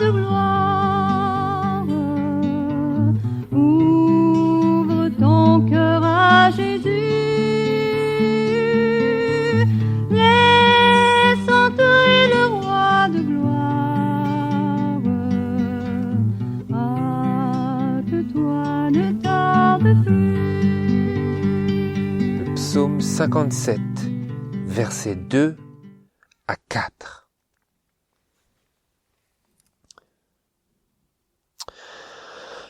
de gloire. Ouvre ton cœur à Jésus. Laisse entrer le roi de gloire. Hâte-toi, ne tarde plus. Le psaume 57, versets 2 à 4.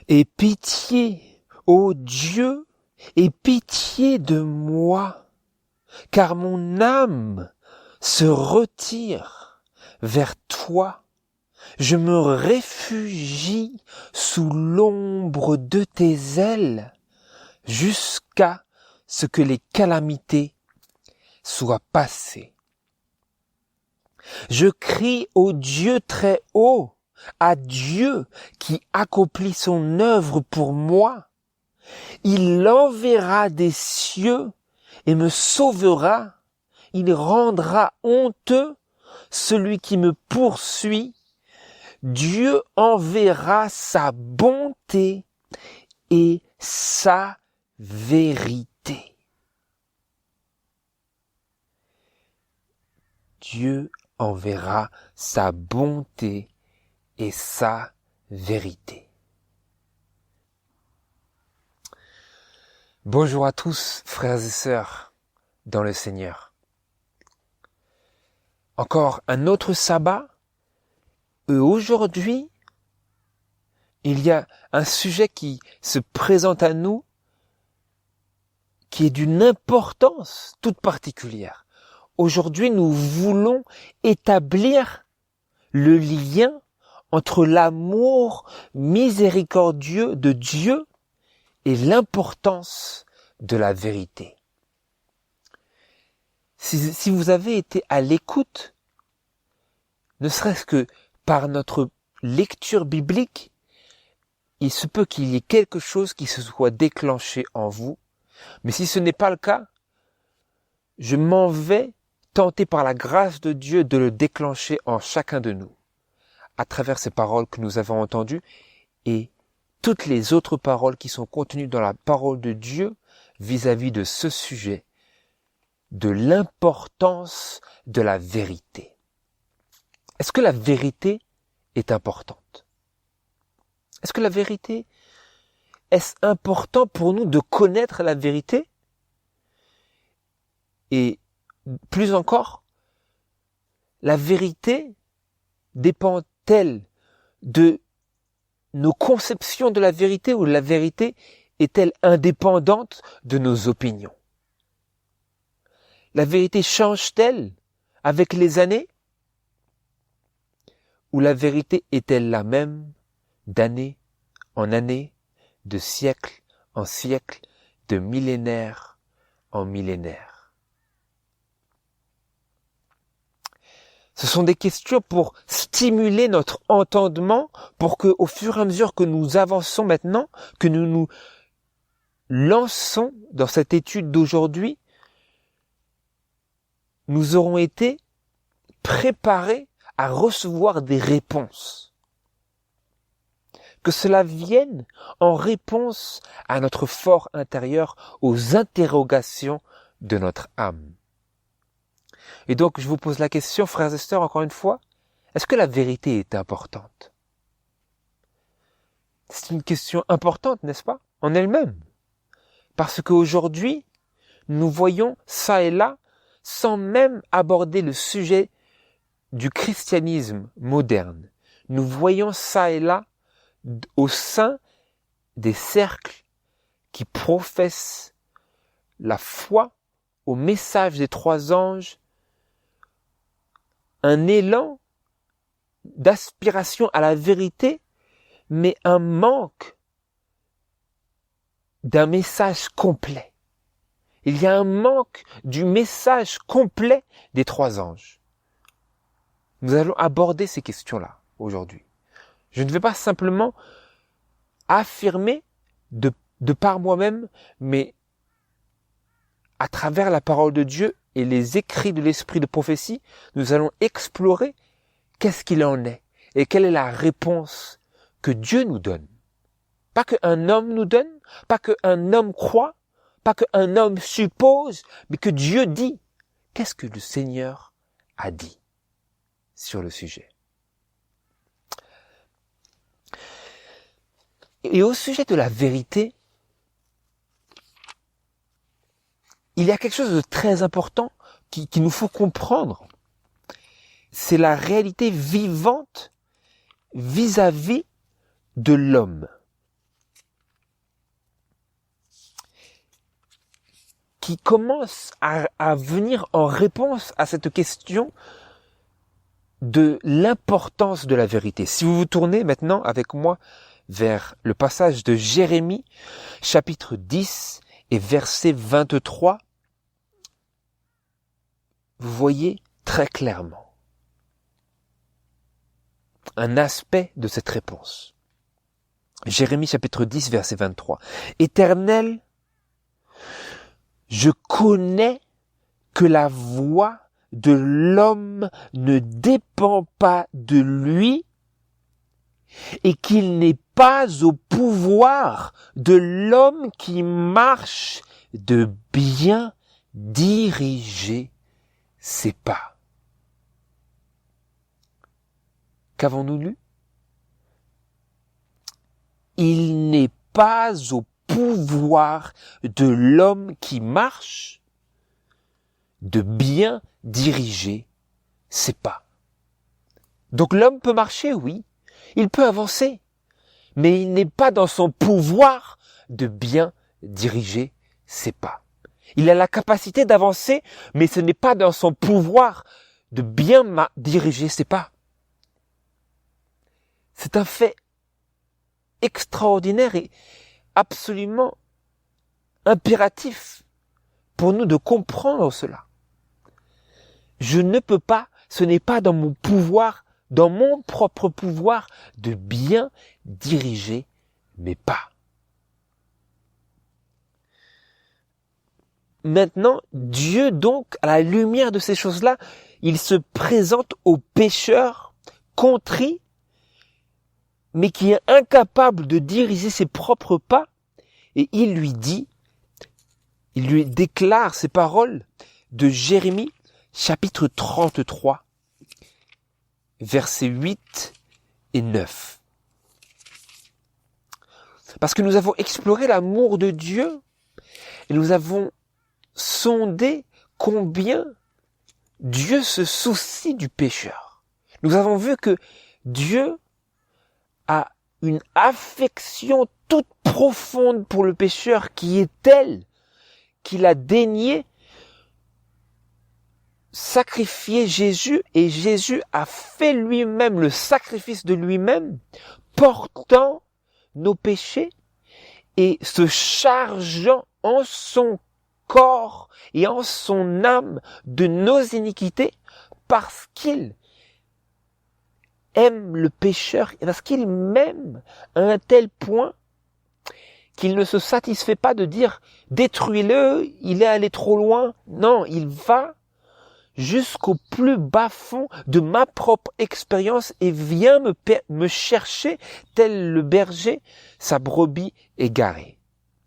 Aie pitié, ô Dieu, aie pitié de moi, car mon âme se retire vers toi. Je me réfugie sous l'ombre de tes ailes, jusqu'à ce que les calamités soient passées. Je crie au Dieu très haut, à Dieu qui accomplit son œuvre pour moi. Il enverra des cieux et me sauvera. Il rendra honteux celui qui me poursuit. Dieu enverra sa bonté et sa vérité. Dieu enverra sa bonté et sa vérité. Bonjour à tous, frères et sœurs, dans le Seigneur. Encore un autre sabbat, et aujourd'hui, il y a un sujet qui se présente à nous, qui est d'une importance toute particulière. Aujourd'hui, nous voulons établir le lien entre l'amour miséricordieux de Dieu et l'importance de la vérité. Si vous avez été à l'écoute, ne serait-ce que par notre lecture biblique, il se peut qu'il y ait quelque chose qui se soit déclenché en vous. Mais si ce n'est pas le cas, je m'en vais tenter par la grâce de Dieu de le déclencher en chacun de nous, à travers ces paroles que nous avons entendues et toutes les autres paroles qui sont contenues dans la parole de Dieu vis-à-vis de ce sujet, de l'importance de la vérité. Est-ce que la vérité est importante? Est-ce que la vérité, est-ce important pour nous de connaître la vérité? Et plus encore, la vérité dépend-elle de nos conceptions de la vérité ou la vérité est-elle indépendante de nos opinions? La vérité change-t-elle avec les années? Ou la vérité est-elle la même d'année en année, de siècle en siècle, de millénaire en millénaire? Ce sont des questions pour stimuler notre entendement, pour que, au fur et à mesure que nous avançons maintenant, que nous nous lançons dans cette étude d'aujourd'hui, nous aurons été préparés à recevoir des réponses. Que cela vienne en réponse à notre fort intérieur, aux interrogations de notre âme. Et donc, je vous pose la question, frères et sœurs, encore une fois, est-ce que la vérité est importante? C'est une question importante, n'est-ce pas, en elle-même? Parce qu'aujourd'hui, nous voyons ça et là, sans même aborder le sujet du christianisme moderne. Nous voyons ça et là, au sein des cercles qui professent la foi au message des trois anges, un élan d'aspiration à la vérité, mais un manque d'un message complet. Il y a un manque du message complet des trois anges. Nous allons aborder ces questions-là aujourd'hui. Je ne vais pas simplement affirmer de par moi-même, mais à travers la parole de Dieu et les écrits de l'esprit de prophétie, nous allons explorer qu'est-ce qu'il en est. et quelle est la réponse que Dieu nous donne. Pas qu'un homme nous donne, pas qu'un homme croit, pas qu'un homme suppose, mais que Dieu dit. Qu'est-ce que le Seigneur a dit sur le sujet? Et au sujet de la vérité, il y a quelque chose de très important qu'il nous faut comprendre. C'est la réalité vivante vis-à-vis de l'homme, qui commence à venir en réponse à cette question de l'importance de la vérité. Si vous vous tournez maintenant avec moi vers le passage de Jérémie, chapitre 10 et verset 23, vous voyez très clairement un aspect de cette réponse. Jérémie chapitre 10, verset 23. Éternel, je connais que la voix de l'homme ne dépend pas de lui et qu'il n'est pas au pouvoir de l'homme qui marche de bien diriger ses pas. Qu'avons-nous lu? Il n'est pas au pouvoir de l'homme qui marche de bien diriger ses pas. Donc l'homme peut marcher, oui, il peut avancer, mais il n'est pas dans son pouvoir de bien diriger ses pas. Il a la capacité d'avancer, mais ce n'est pas dans son pouvoir de bien diriger ses pas. C'est un fait extraordinaire et absolument impératif pour nous de comprendre cela. Je ne peux pas, ce n'est pas dans mon pouvoir, dans mon propre pouvoir, de bien diriger mes pas. Maintenant, Dieu donc, à la lumière de ces choses-là, il se présente au pécheur contrit, mais qui est incapable de diriger ses propres pas, et il lui déclare ces paroles de Jérémie, chapitre 33, versets 8 et 9. Parce que nous avons exploré l'amour de Dieu, et nous avons sondé combien Dieu se soucie du pécheur. Nous avons vu que Dieu a une affection toute profonde pour le pécheur qui est telle qu'il a daigné sacrifier Jésus, et Jésus a fait lui-même le sacrifice de lui-même, portant nos péchés et se chargeant en son corps et en son âme de nos iniquités, parce qu'il aime le pécheur, parce qu'il m'aime à un tel point qu'il ne se satisfait pas de dire « détruis-le, il est allé trop loin ». Non, il va jusqu'au plus bas fond de ma propre expérience et vient me chercher tel le berger sa brebis égarée.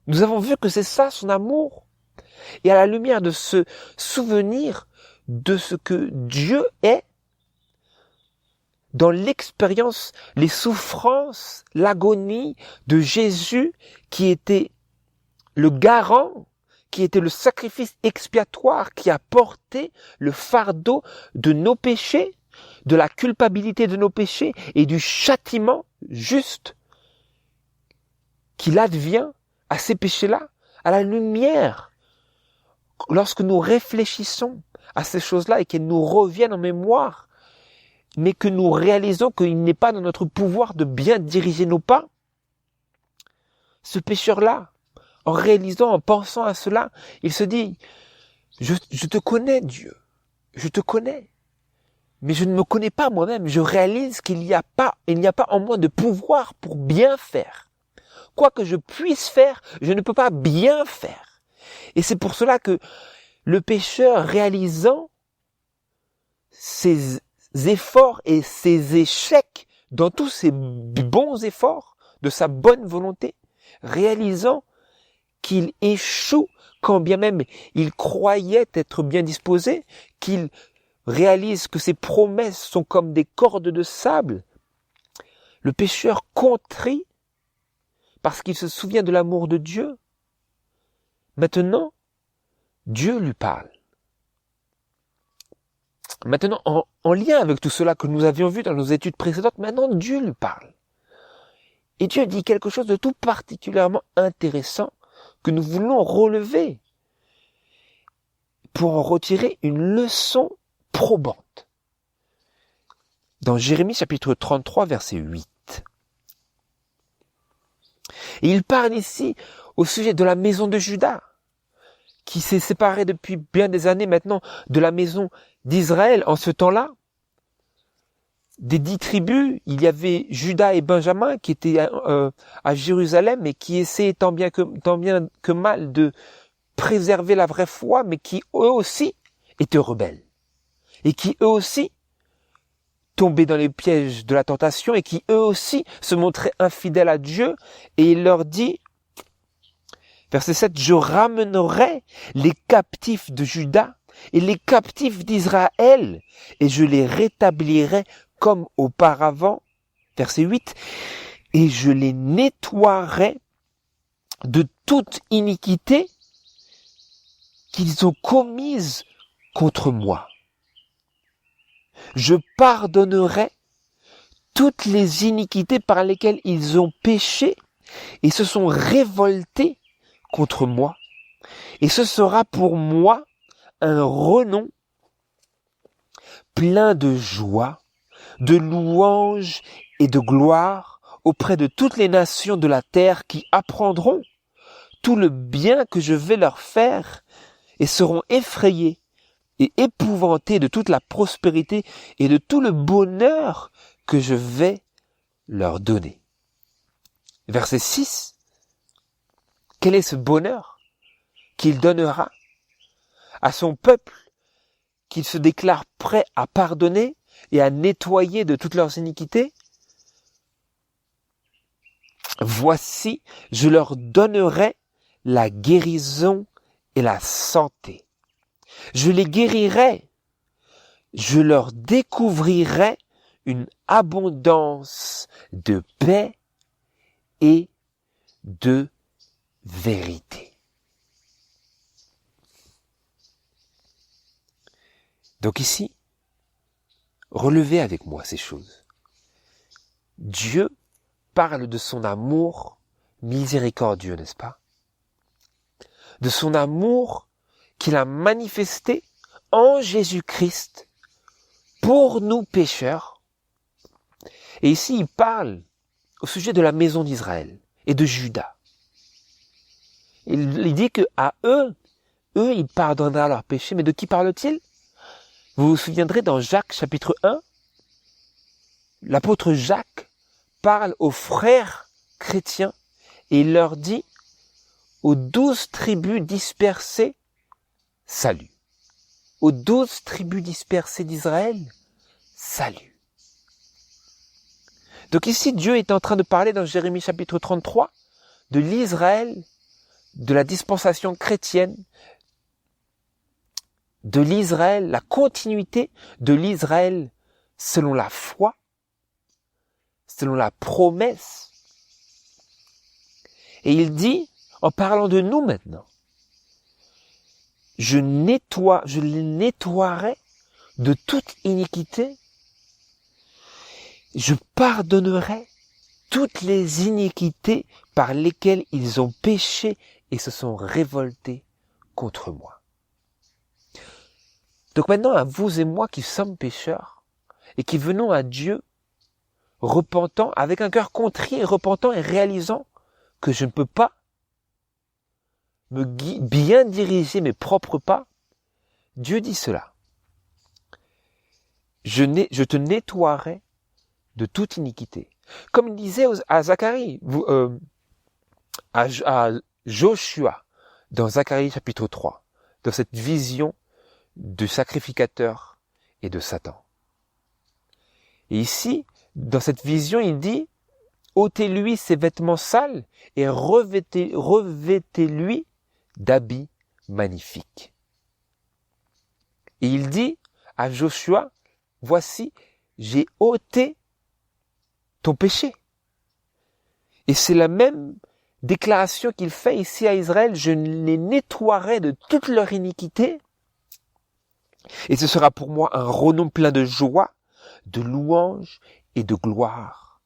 Nous avons vu que c'est ça son amour. Et à la lumière de ce souvenir de ce que Dieu est, dans l'expérience, les souffrances, l'agonie de Jésus qui était le garant, qui était le sacrifice expiatoire, qui a porté le fardeau de nos péchés, de la culpabilité de nos péchés et du châtiment juste qu'il advient à ces péchés-là, à la lumière. Lorsque nous réfléchissons à ces choses-là et qu'elles nous reviennent en mémoire, mais que nous réalisons qu'il n'est pas dans notre pouvoir de bien diriger nos pas, ce pécheur-là, en réalisant, en pensant à cela, il se dit, je te connais Dieu, je te connais, mais je ne me connais pas moi-même, je réalise qu'il n'y a pas en moi de pouvoir pour bien faire. Quoi que je puisse faire, je ne peux pas bien faire. Et c'est pour cela que le pécheur, réalisant ses efforts et ses échecs dans tous ses bons efforts, de sa bonne volonté, réalisant qu'il échoue quand bien même il croyait être bien disposé, qu'il réalise que ses promesses sont comme des cordes de sable. Le pécheur contrit parce qu'il se souvient de l'amour de Dieu. Maintenant, Dieu lui parle. Maintenant, en lien avec tout cela que nous avions vu dans nos études précédentes, maintenant Dieu lui parle. Et Dieu dit quelque chose de tout particulièrement intéressant que nous voulons relever pour en retirer une leçon probante. Dans Jérémie chapitre 33, verset 8. Et il parle ici au sujet de la maison de Juda, qui s'est séparée depuis bien des années maintenant de la maison d'Israël. En ce temps-là, des 10 tribus, il y avait Juda et Benjamin qui étaient à Jérusalem et qui essayaient tant bien que mal de préserver la vraie foi, mais qui eux aussi étaient rebelles. Et qui eux aussi tombaient dans les pièges de la tentation et qui eux aussi se montraient infidèles à Dieu. Et il leur dit, verset 7, « Je ramènerai les captifs de Juda et les captifs d'Israël et je les rétablirai comme auparavant. » Verset 8, « Et je les nettoierai de toute iniquité qu'ils ont commise contre moi. Je pardonnerai toutes les iniquités par lesquelles ils ont péché et se sont révoltés contre moi. Et ce sera pour moi un renom plein de joie, de louange et de gloire auprès de toutes les nations de la terre qui apprendront tout le bien que je vais leur faire et seront effrayés et épouvantés de toute la prospérité et de tout le bonheur que je vais leur donner. Verset 6. Quel est ce bonheur qu'il donnera à son peuple qu'il se déclare prêt à pardonner et à nettoyer de toutes leurs iniquités? Voici, je leur donnerai la guérison et la santé. Je les guérirai, je leur découvrirai une abondance de paix et de vérité. Donc ici, relevez avec moi ces choses. Dieu parle de son amour miséricordieux, n'est-ce pas? De son amour qu'il a manifesté en Jésus-Christ pour nous pécheurs. Et ici, il parle au sujet de la maison d'Israël et de Juda. Il dit que à eux, il pardonnera leurs péchés. Mais de qui parle-t-il? Vous vous souviendrez dans Jacques chapitre 1, l'apôtre Jacques parle aux frères chrétiens et il leur dit aux 12 tribus dispersées, salut. Aux 12 tribus dispersées d'Israël, salut. Donc ici, Dieu est en train de parler dans Jérémie chapitre 33 de l'Israël, de la dispensation chrétienne, de l'Israël, la continuité de l'Israël selon la foi, selon la promesse. Et il dit, en parlant de nous maintenant, je les nettoierai de toute iniquité, je pardonnerai toutes les iniquités par lesquelles ils ont péché et se sont révoltés contre moi. Donc maintenant, à vous et moi qui sommes pécheurs et qui venons à Dieu repentant, avec un cœur contrit et repentant et réalisant que je ne peux pas bien diriger mes propres pas, Dieu dit cela. Je te nettoierai de toute iniquité. Comme il disait à Zacharie, à Joshua, dans Zacharie chapitre 3, dans cette vision du sacrificateur et de Satan. Et ici, dans cette vision, il dit, ôtez-lui ses vêtements sales et revêtez-lui d'habits magnifiques. Et il dit à Joshua, voici, j'ai ôté ton péché. Et c'est la même déclaration qu'il fait ici à Israël, je les nettoierai de toute leur iniquité, et ce sera pour moi un renom plein de joie, de louange et de gloire,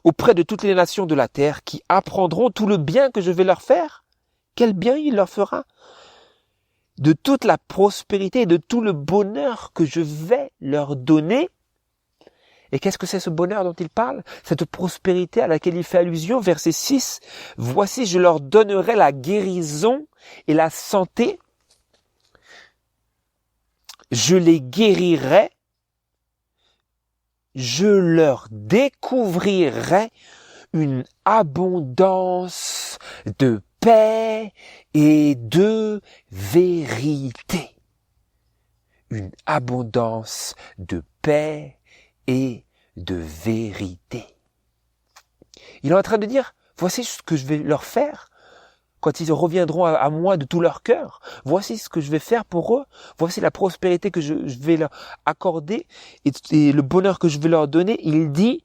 auprès de toutes les nations de la terre qui apprendront tout le bien que je vais leur faire. Quel bien il leur fera? De toute la prospérité et de tout le bonheur que je vais leur donner. Et qu'est-ce que c'est ce bonheur dont il parle? Cette prospérité à laquelle il fait allusion, verset 6. Voici, je leur donnerai la guérison et la santé. Je les guérirai. Je leur découvrirai une abondance de paix et de vérité. Une abondance de paix et de vérité. Il est en train de dire, voici ce que je vais leur faire quand ils reviendront à moi de tout leur cœur. Voici ce que je vais faire pour eux. Voici la prospérité que je vais leur accorder et le bonheur que je vais leur donner. Il dit,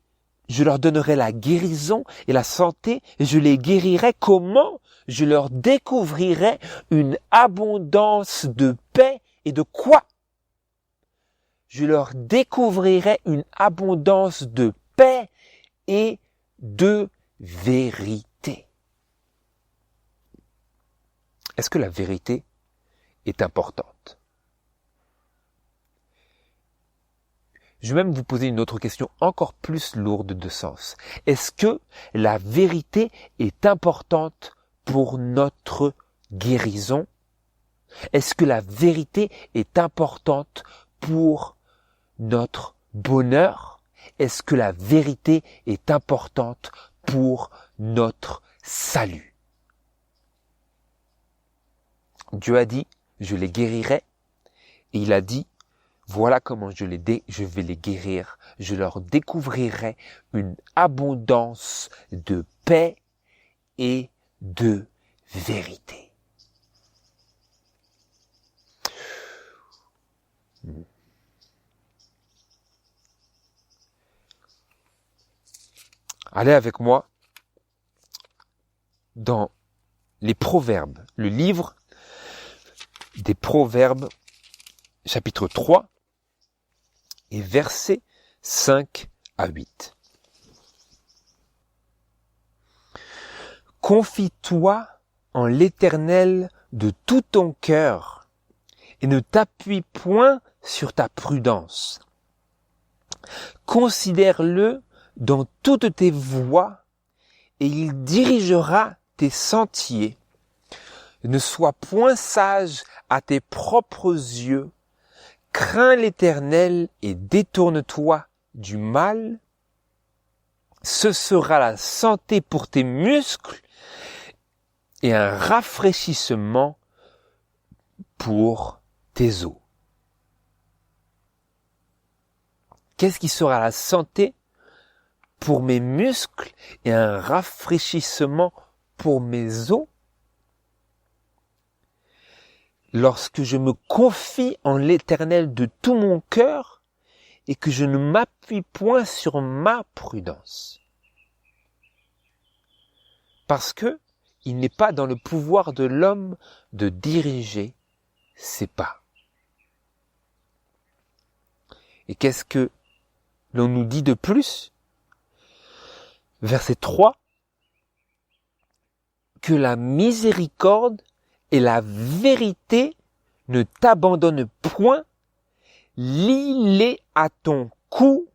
je leur donnerai la guérison et la santé et je les guérirai. Comment? Je leur découvrirai une abondance de paix et de quoi? Je leur découvrirai une abondance de paix et de vérité. Est-ce que la vérité est importante? Je vais même vous poser une autre question encore plus lourde de sens. Est-ce que la vérité est importante pour notre guérison? Est-ce que la vérité est importante pour notre bonheur? Est-ce que la vérité est importante pour notre salut? Dieu a dit, je les guérirai. Et il a dit, voilà comment je vais les guérir. Je leur découvrirai une abondance de paix et de vérité. Allez avec moi dans les Proverbes, le livre des Proverbes, chapitre 3, et versets 5 à 8. Confie-toi en l'Éternel de tout ton cœur, et ne t'appuie point sur ta prudence. Considère-le dans toutes tes voies, et il dirigera tes sentiers. Ne sois point sage à tes propres yeux. Crains l'Éternel et détourne-toi du mal. Ce sera la santé pour tes muscles et un rafraîchissement pour tes os. Qu'est-ce qui sera la santé pour mes muscles et un rafraîchissement pour mes os? Lorsque je me confie en l'Éternel de tout mon cœur et que je ne m'appuie point sur ma prudence. Parce que il n'est pas dans le pouvoir de l'homme de diriger ses pas. Et qu'est-ce que l'on nous dit de plus? Verset 3. Que la miséricorde et la vérité ne t'abandonnent point, lis-les à ton cou,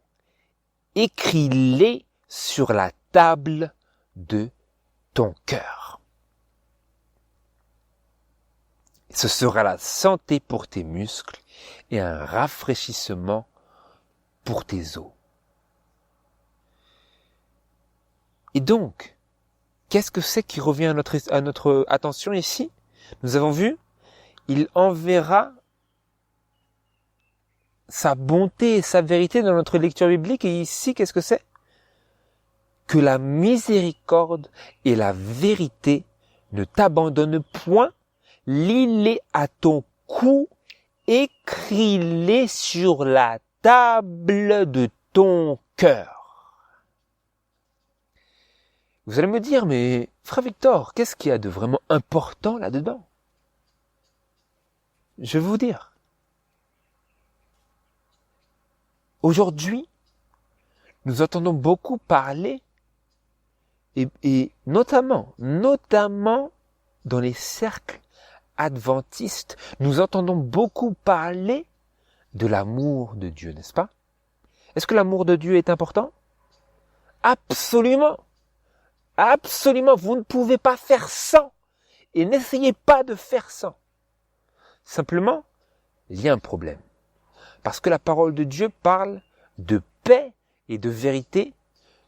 écris-les sur la table de ton cœur. Ce sera la santé pour tes muscles et un rafraîchissement pour tes os. Et donc, qu'est-ce que c'est qui revient à notre attention ici? Nous avons vu, il enverra sa bonté et sa vérité dans notre lecture biblique. Et ici, qu'est-ce que c'est? Que la miséricorde et la vérité ne t'abandonnent point. Lis-les à ton cou, écris-les sur la table de ton cœur. Vous allez me dire, mais frère Victor, qu'est-ce qu'il y a de vraiment important là-dedans? Je vais vous dire. Aujourd'hui, nous entendons beaucoup parler, et notamment dans les cercles adventistes, nous entendons beaucoup parler de l'amour de Dieu, n'est-ce pas? Est-ce que l'amour de Dieu est important? Absolument. Absolument. Vous ne pouvez pas faire sans. Et n'essayez pas de faire sans. Simplement, il y a un problème. Parce que la parole de Dieu parle de paix et de vérité,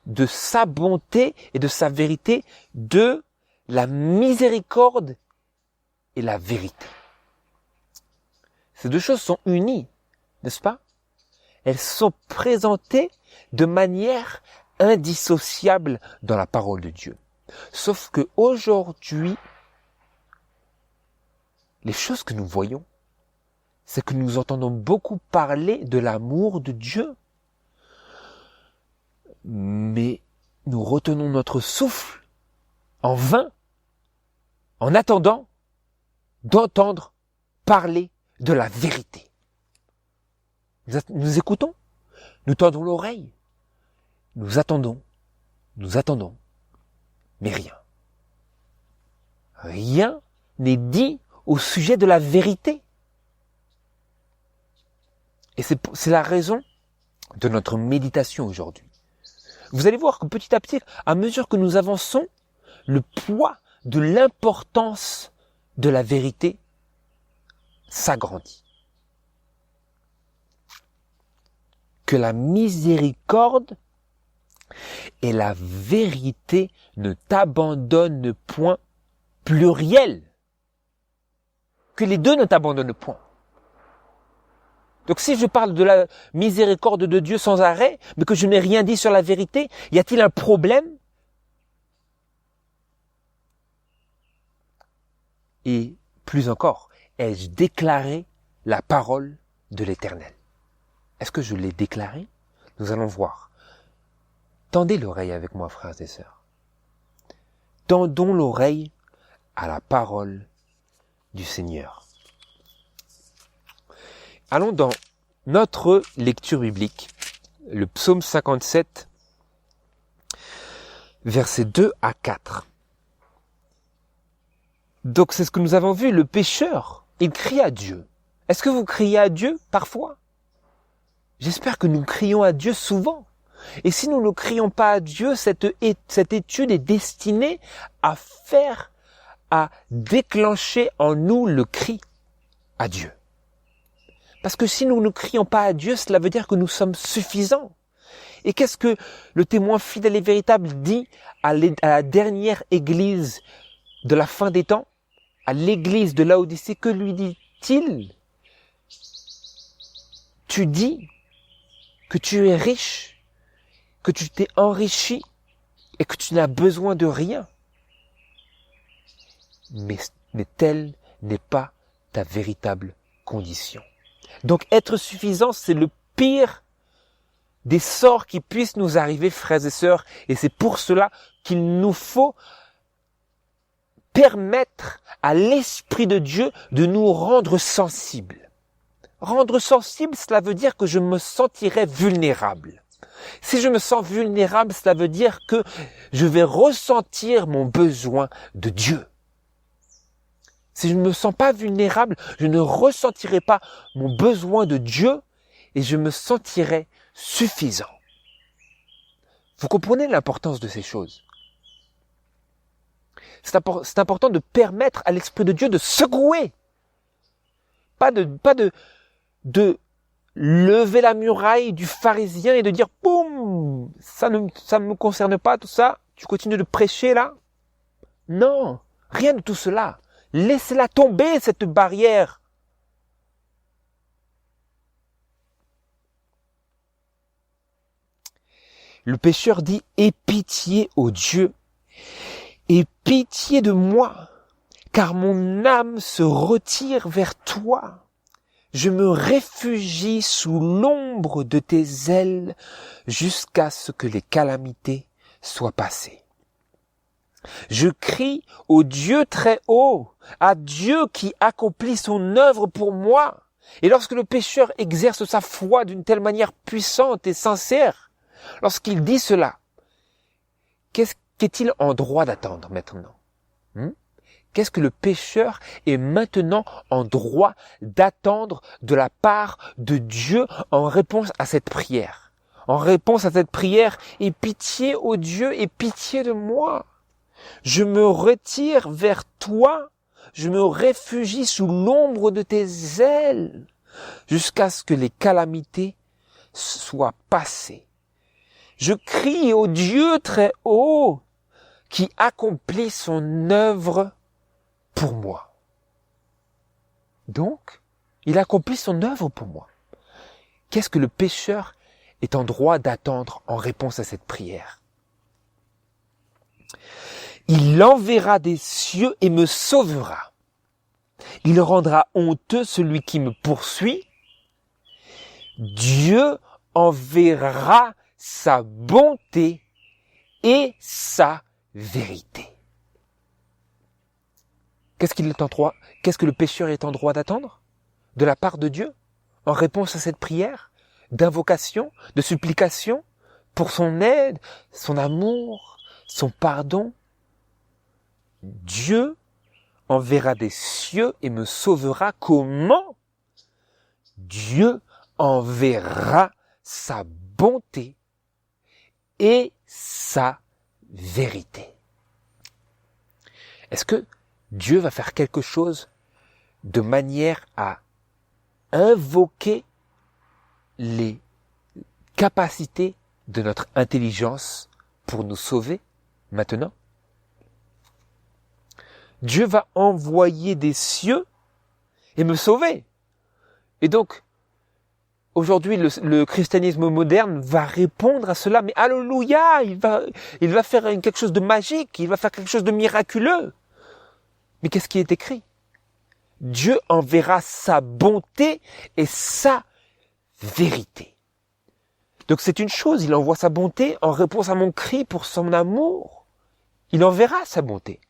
de sa bonté et de sa vérité, de la miséricorde et la vérité. Ces deux choses sont unies, n'est-ce pas? Elles sont présentées de manière indissociable dans la parole de Dieu. Sauf que aujourd'hui, les choses que nous voyons, c'est que nous entendons beaucoup parler de l'amour de Dieu, mais nous retenons notre souffle en vain, en attendant d'entendre parler de la vérité. Nous écoutons, nous tendons l'oreille, nous attendons, mais rien. Rien n'est dit au sujet de la vérité. Et c'est la raison de notre méditation aujourd'hui. Vous allez voir que petit à petit, à mesure que nous avançons, le poids de l'importance de la vérité s'agrandit. Que la miséricorde et la vérité ne t'abandonnent point, pluriel. Que les deux ne t'abandonnent point. Donc si je parle de la miséricorde de Dieu sans arrêt, mais que je n'ai rien dit sur la vérité, y a-t-il un problème? Et plus encore, ai-je déclaré la parole de l'Éternel? Est-ce que je l'ai déclaré? Nous allons voir. Tendez l'oreille avec moi, frères et sœurs. Tendons l'oreille à la parole du Seigneur. Allons dans notre lecture biblique, le psaume 57, versets 2 à 4. Donc c'est ce que nous avons vu, le pécheur, il crie à Dieu. Est-ce que vous criez à Dieu parfois? J'espère que nous crions à Dieu souvent. Et si nous ne crions pas à Dieu, cette étude est destinée à déclencher en nous le cri à Dieu. Parce que si nous ne crions pas à Dieu, cela veut dire que nous sommes suffisants. Et qu'est-ce que le témoin fidèle et véritable dit à la dernière église de la fin des temps, à l'église de Laodicée? Que lui dit-il? Tu dis que tu es riche, que tu t'es enrichi et que tu n'as besoin de rien. Mais telle n'est pas ta véritable condition. Donc être suffisant, c'est le pire des sorts qui puissent nous arriver, frères et sœurs. Et c'est pour cela qu'il nous faut permettre à l'Esprit de Dieu de nous rendre sensibles. Rendre sensible, cela veut dire que je me sentirai vulnérable. Si je me sens vulnérable, cela veut dire que je vais ressentir mon besoin de Dieu. Si je ne me sens pas vulnérable, je ne ressentirai pas mon besoin de Dieu et je me sentirai suffisant. Vous comprenez l'importance de ces choses? C'est important de permettre à l'Esprit de Dieu de secouer. Pas de lever la muraille du pharisien et de dire « Boum, ça ne me concerne pas tout ça, tu continues de prêcher là ». Non, rien de tout cela. Laissez-la tomber, cette barrière. le pécheur dit « Aie pitié, ô Dieu, aie pitié de moi, car mon âme se retire vers toi. Je me réfugie sous l'ombre de tes ailes jusqu'à ce que les calamités soient passées. Je crie au Dieu très haut, à Dieu qui accomplit son œuvre pour moi. » Et lorsque le pécheur exerce sa foi d'une telle manière puissante et sincère, lorsqu'il dit cela, qu'est-il en droit d'attendre maintenant? Qu'est-ce que le pécheur est maintenant en droit d'attendre de la part de Dieu en réponse à cette prière? En réponse à cette prière, « Aie pitié, ô Dieu, aie pitié de moi. Je me retire vers toi, je me réfugie sous l'ombre de tes ailes, jusqu'à ce que les calamités soient passées. Je crie au Dieu très haut, qui accomplit son œuvre pour moi. » Donc, il accomplit son œuvre pour moi. Qu'est-ce que le pécheur est en droit d'attendre en réponse à cette prière? Il enverra des cieux et me sauvera. Il rendra honteux celui qui me poursuit. Dieu enverra sa bonté et sa vérité. Qu'est-ce que le pécheur est en droit d'attendre de la part de Dieu en réponse à cette prière d'invocation, de supplication pour son aide, son amour, son pardon? Dieu enverra des cieux et me sauvera. Comment? Dieu enverra sa bonté et sa vérité. Est-ce que Dieu va faire quelque chose de manière à invoquer les capacités de notre intelligence pour nous sauver maintenant? Dieu va envoyer des cieux et me sauver. Et donc, aujourd'hui, le christianisme moderne va répondre à cela. Mais alléluia, il va faire quelque chose de magique, il va faire quelque chose de miraculeux. Mais qu'est-ce qui est écrit? Dieu enverra sa bonté et sa vérité. Donc c'est une chose, il envoie sa bonté en réponse à mon cri pour son amour. Il enverra sa bonté.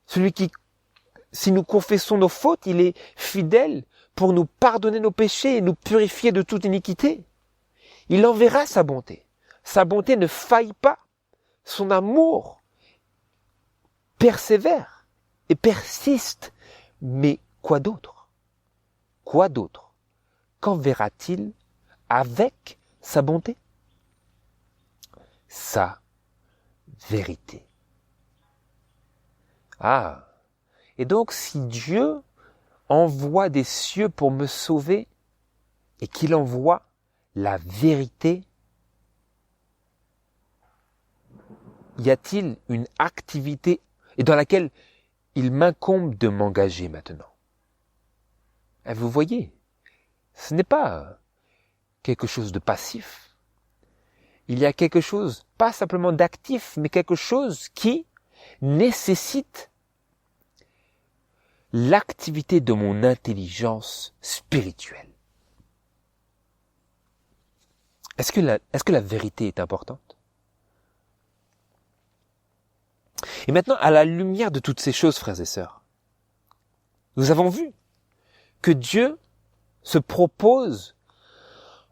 Celui qui, si nous confessons nos fautes, il est fidèle pour nous pardonner nos péchés et nous purifier de toute iniquité. Il enverra sa bonté. Sa bonté ne faille pas. Son amour persévère et persiste. Mais quoi d'autre? Quoi d'autre? Qu'enverra-t-il avec sa bonté? Sa vérité. Ah, et donc si Dieu envoie des cieux pour me sauver et qu'il envoie la vérité, y a-t-il une activité et dans laquelle il m'incombe de m'engager maintenant? Et vous voyez, ce n'est pas quelque chose de passif. Il y a quelque chose, pas simplement d'actif, mais quelque chose qui nécessite l'activité de mon intelligence spirituelle. Est-ce que la vérité est importante? Et maintenant, à la lumière de toutes ces choses, frères et sœurs, nous avons vu que Dieu se propose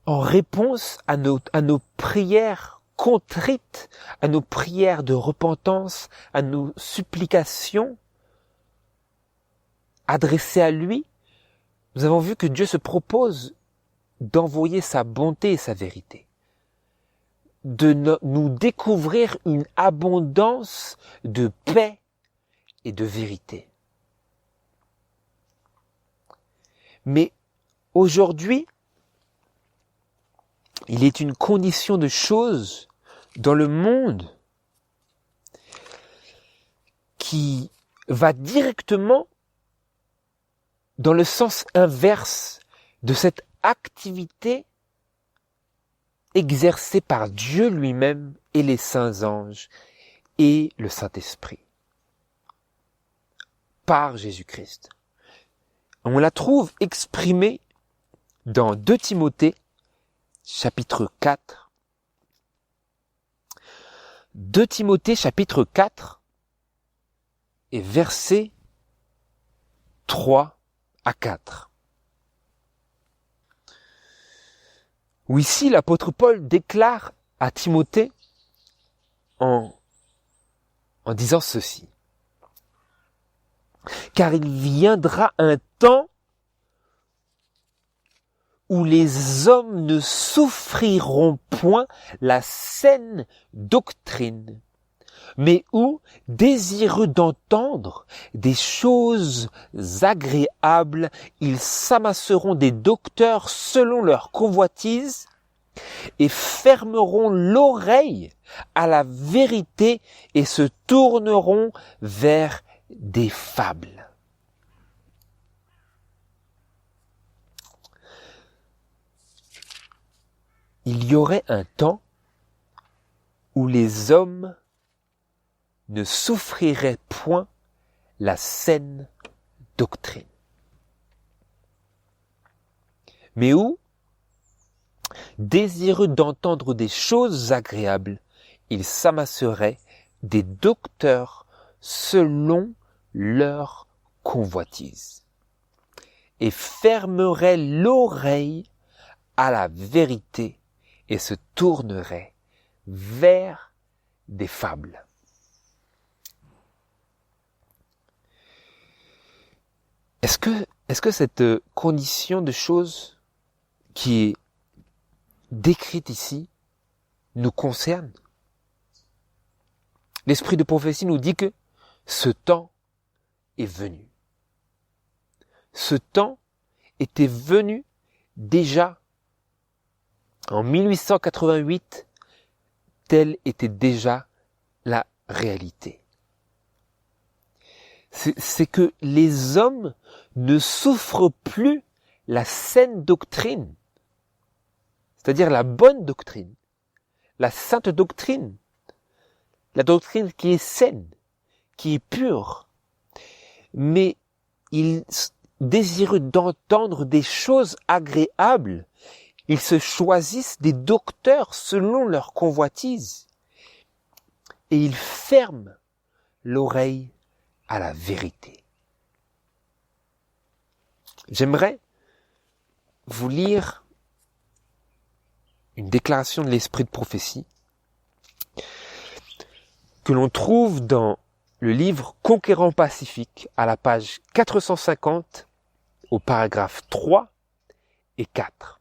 en réponse à nos prières contrites, à nos prières de repentance, à nos supplications adressées à lui. Nous avons vu que Dieu se propose d'envoyer sa bonté et sa vérité, de nous découvrir une abondance de paix et de vérité. Mais aujourd'hui, il est une condition de choses dans le monde qui va directement dans le sens inverse de cette activité exercée par Dieu lui-même et les saints anges et le Saint-Esprit. Par Jésus-Christ. On la trouve exprimée dans 2 Timothée, chapitre 4. 2 Timothée, chapitre 4, et versets 3 à 4. Où ici l'apôtre Paul déclare à Timothée en disant ceci. Car il viendra un temps où les hommes ne souffriront point la saine doctrine, mais où, désireux d'entendre des choses agréables, ils s'amasseront des docteurs selon leur convoitise et fermeront l'oreille à la vérité et se tourneront vers des fables. Il y aurait un temps où les hommes ne souffriraient point la saine doctrine, mais où, désireux d'entendre des choses agréables, ils s'amasseraient des docteurs selon leur convoitise et fermeraient l'oreille à la vérité et se tourneraient vers des fables. Est-ce que cette condition de choses qui est décrite ici nous concerne? L'esprit de prophétie nous dit que ce temps est venu. Ce temps était venu déjà en 1888, telle était déjà la réalité. C'est que les hommes ne souffrent plus la saine doctrine, c'est-à-dire la bonne doctrine, la sainte doctrine, la doctrine qui est saine, qui est pure, mais ils désirent d'entendre des choses agréables, ils se choisissent des docteurs selon leur convoitise et ils ferment l'oreille à la vérité. J'aimerais vous lire une déclaration de l'esprit de prophétie que l'on trouve dans le livre Conquérant Pacifique à la page 450 au paragraphe 3 et 4.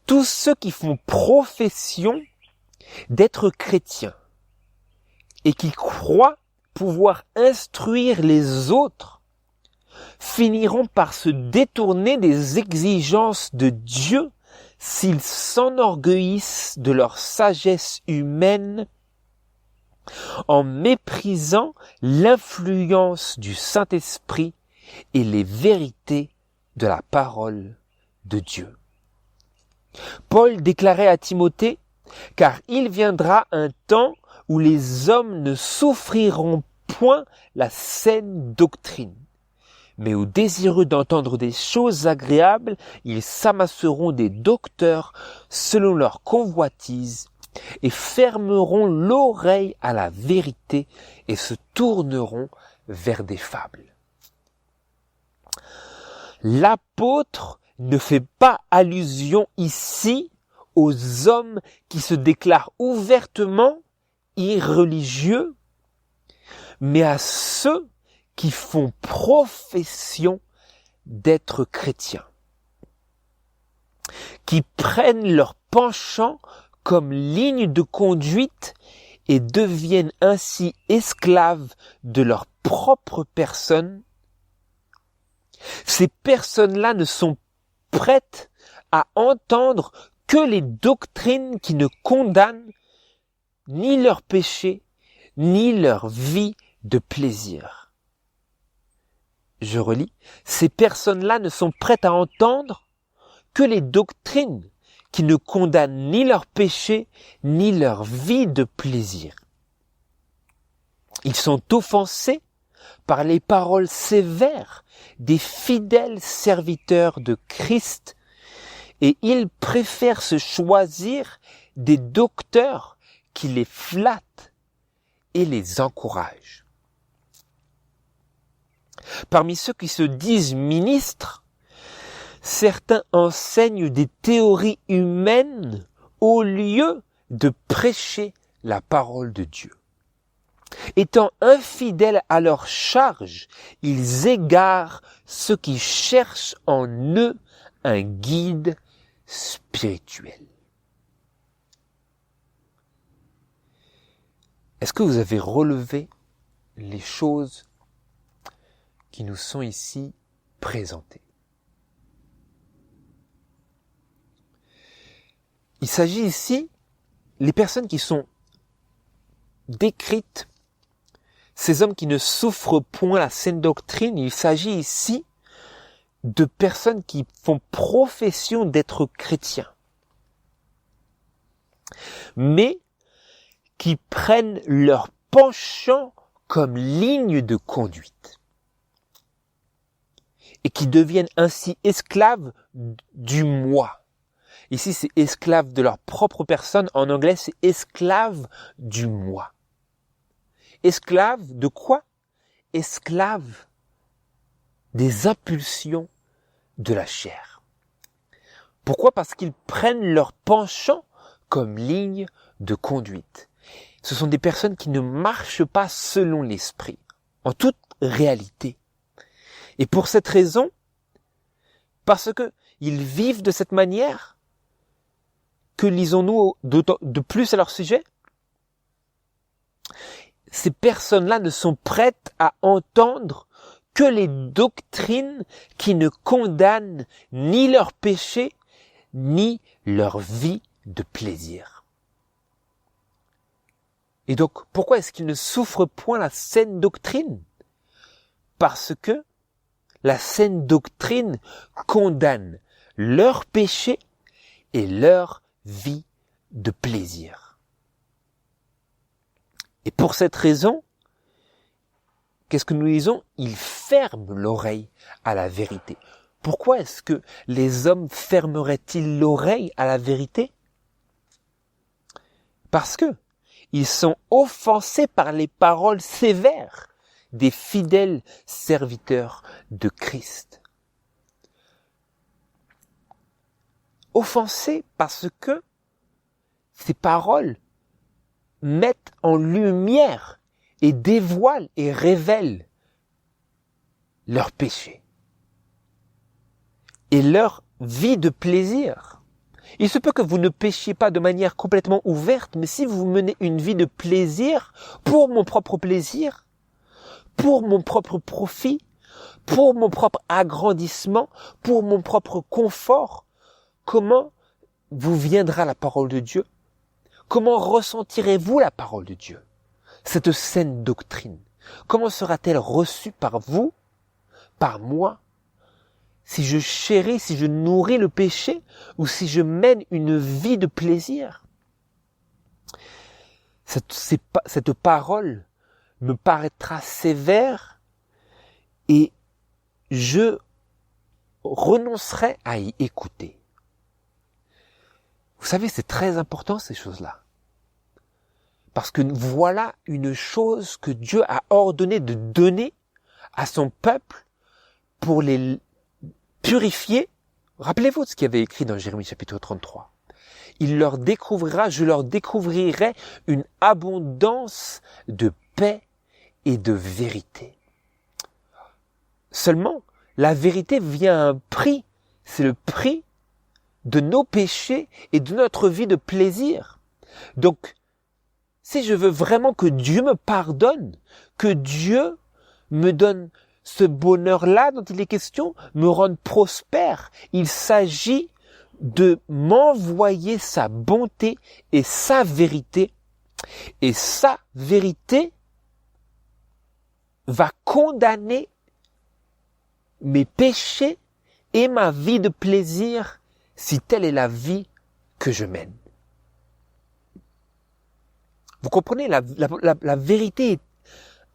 Tous ceux qui font profession d'être chrétiens et qui croient pouvoir instruire les autres finiront par se détourner des exigences de Dieu s'ils s'enorgueillissent de leur sagesse humaine en méprisant l'influence du Saint-Esprit et les vérités de la parole de Dieu. Paul déclarait à Timothée, « Car il viendra un temps où les hommes ne souffriront point la saine doctrine, mais où désireux d'entendre des choses agréables, ils s'amasseront des docteurs selon leur convoitise et fermeront l'oreille à la vérité et se tourneront vers des fables. » L'apôtre ne fait pas allusion ici aux hommes qui se déclarent ouvertement irreligieux, mais à ceux qui font profession d'être chrétiens, qui prennent leur penchant comme ligne de conduite et deviennent ainsi esclaves de leur propre personne. Ces personnes-là ne sont prêtes à entendre que les doctrines qui ne condamnent ni leur péché, ni leur vie de plaisir. Je relis. Ces personnes-là ne sont prêtes à entendre que les doctrines qui ne condamnent ni leur péché, ni leur vie de plaisir. Ils sont offensés par les paroles sévères des fidèles serviteurs de Christ et ils préfèrent se choisir des docteurs qui les flattent et les encouragent. Parmi ceux qui se disent ministres, certains enseignent des théories humaines au lieu de prêcher la parole de Dieu. Étant infidèles à leur charge, ils égarent ceux qui cherchent en eux un guide spirituel. Est-ce que vous avez relevé les choses qui nous sont ici présentées? Il s'agit ici, les personnes qui sont décrites, ces hommes qui ne souffrent point la saine doctrine, il s'agit ici de personnes qui font profession d'être chrétiens, mais qui prennent leur penchant comme ligne de conduite et qui deviennent ainsi esclaves du moi. Ici, c'est esclaves de leur propre personne. En anglais, c'est esclaves du moi. Esclaves de quoi? Esclaves des impulsions de la chair. Pourquoi? Parce qu'ils prennent leur penchant comme ligne de conduite. Ce sont des personnes qui ne marchent pas selon l'esprit, en toute réalité. Et pour cette raison, parce que ils vivent de cette manière, que lisons-nous de plus à leur sujet? Ces personnes-là ne sont prêtes à entendre que les doctrines qui ne condamnent ni leur péché, ni leur vie de plaisir. Et donc, pourquoi est-ce qu'ils ne souffrent point la saine doctrine? Parce que la saine doctrine condamne leur péché et leur vie de plaisir. Et pour cette raison, qu'est-ce que nous disons? Ils ferment l'oreille à la vérité. Pourquoi est-ce que les hommes fermeraient-ils l'oreille à la vérité? Parce que ils sont offensés par les paroles sévères des fidèles serviteurs de Christ. Offensés parce que ces paroles mettent en lumière et dévoilent et révèlent leurs péchés et leur vie de plaisir. Il se peut que vous ne péchiez pas de manière complètement ouverte, mais si vous menez une vie de plaisir, pour mon propre plaisir, pour mon propre profit, pour mon propre agrandissement, pour mon propre confort, comment vous viendra la parole de Dieu? Comment ressentirez-vous la parole de Dieu? Cette saine doctrine, comment sera-t-elle reçue par vous, par moi, si je chéris, si je nourris le péché, ou si je mène une vie de plaisir? Cette parole me paraîtra sévère et je renoncerai à y écouter. Vous savez, c'est très important ces choses-là. Parce que voilà une chose que Dieu a ordonné de donner à son peuple pour les purifier. Rappelez-vous de ce qu'il y avait écrit dans Jérémie chapitre 33. Je leur découvrirai une abondance de paix et de vérité. Seulement, la vérité vient à un prix. C'est le prix de nos péchés et de notre vie de plaisir. Donc, si je veux vraiment que Dieu me pardonne, que Dieu me donne ce bonheur-là dont il est question, me rende prospère, il s'agit de m'envoyer sa bonté et sa vérité. Et sa vérité va condamner mes péchés et ma vie de plaisir si telle est la vie que je mène. Vous comprenez, la vérité est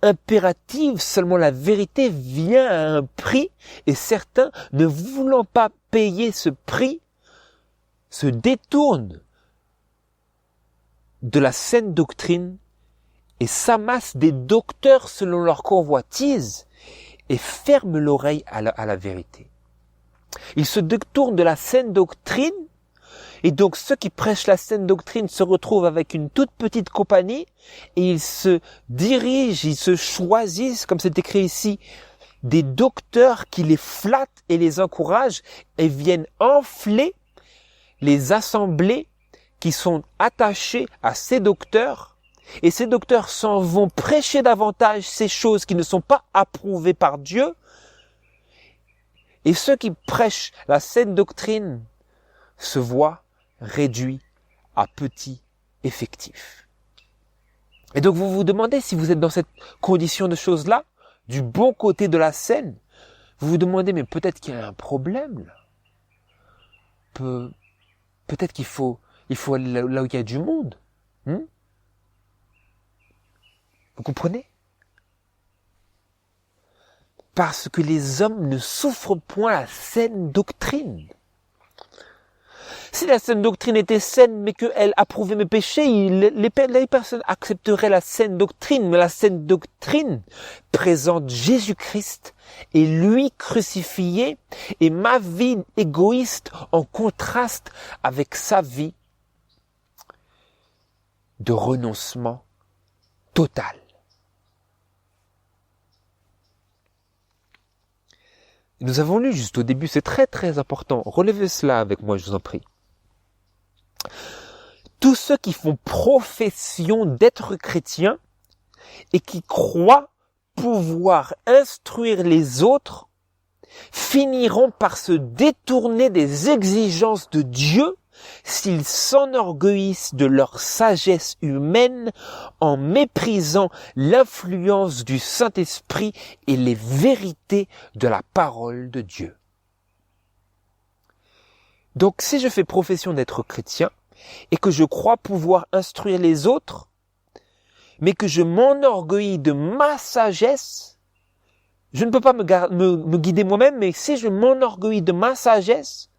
impérative, seulement la vérité vient à un prix, et certains, ne voulant pas payer ce prix, se détournent de la saine doctrine et s'amassent des docteurs selon leur convoitise et ferment l'oreille à la vérité. Ils se détournent de la saine doctrine, et donc ceux qui prêchent la saine doctrine se retrouvent avec une toute petite compagnie, et ils se dirigent, ils se choisissent, comme c'est écrit ici, des docteurs qui les flattent et les encouragent, et viennent enfler les assemblées qui sont attachées à ces docteurs, et ces docteurs s'en vont prêcher davantage ces choses qui ne sont pas approuvées par Dieu, et ceux qui prêchent la saine doctrine se voient réduits à petit effectif. Et donc vous vous demandez si vous êtes dans cette condition de choses-là, du bon côté de la scène, vous vous demandez mais peut-être qu'il y a un problème là. Peut-être qu'il faut aller là où il y a du monde. Vous comprenez? Parce que les hommes ne souffrent point la saine doctrine. Si la saine doctrine était saine, mais qu'elle approuvait mes péchés, les personnes accepteraient la saine doctrine. Mais la saine doctrine présente Jésus-Christ et lui crucifié, et ma vie égoïste en contraste avec sa vie de renoncement total. Nous avons lu juste au début, c'est très très important. Relevez cela avec moi, je vous en prie. Tous ceux qui font profession d'être chrétiens et qui croient pouvoir instruire les autres finiront par se détourner des exigences de Dieu s'ils s'enorgueillissent de leur sagesse humaine en méprisant l'influence du Saint-Esprit et les vérités de la parole de Dieu. Donc si je fais profession d'être chrétien et que je crois pouvoir instruire les autres, mais que je m'enorgueillis de ma sagesse, je ne peux pas me guider moi-même, mais si je m'enorgueillis de ma sagesse,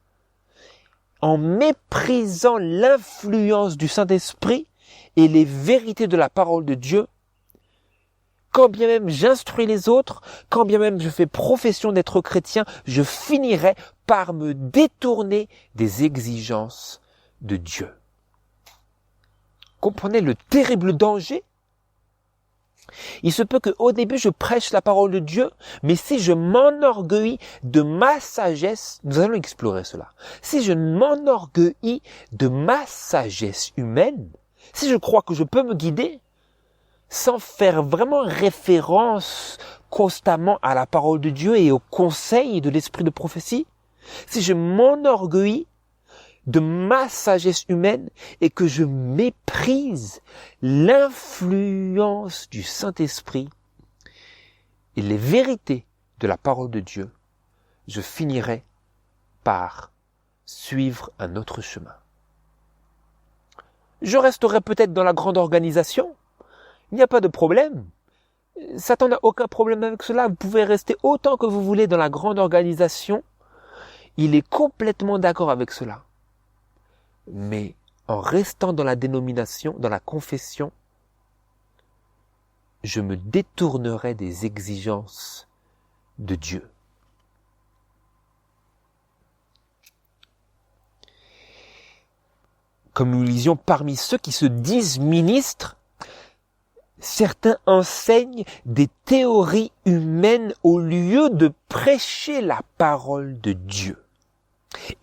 en méprisant l'influence du Saint-Esprit et les vérités de la parole de Dieu, quand bien même j'instruis les autres, quand bien même je fais profession d'être chrétien, je finirai par me détourner des exigences de Dieu. Comprenez le terrible danger? Il se peut qu'au début je prêche la parole de Dieu, mais si je m'enorgueillis de ma sagesse, nous allons explorer cela. Si je m'enorgueillis de ma sagesse humaine, si je crois que je peux me guider, sans faire vraiment référence constamment à la parole de Dieu et au conseil de l'esprit de prophétie, si je m'enorgueillis de ma sagesse humaine et que je méprise l'influence du Saint-Esprit et les vérités de la parole de Dieu, je finirai par suivre un autre chemin. Je resterai peut-être dans la grande organisation, il n'y a pas de problème. Satan n'a aucun problème avec cela, vous pouvez rester autant que vous voulez dans la grande organisation, il est complètement d'accord avec cela. Mais en restant dans la dénomination, dans la confession, je me détournerai des exigences de Dieu. Comme nous lisions, parmi ceux qui se disent ministres, certains enseignent des théories humaines au lieu de prêcher la parole de Dieu.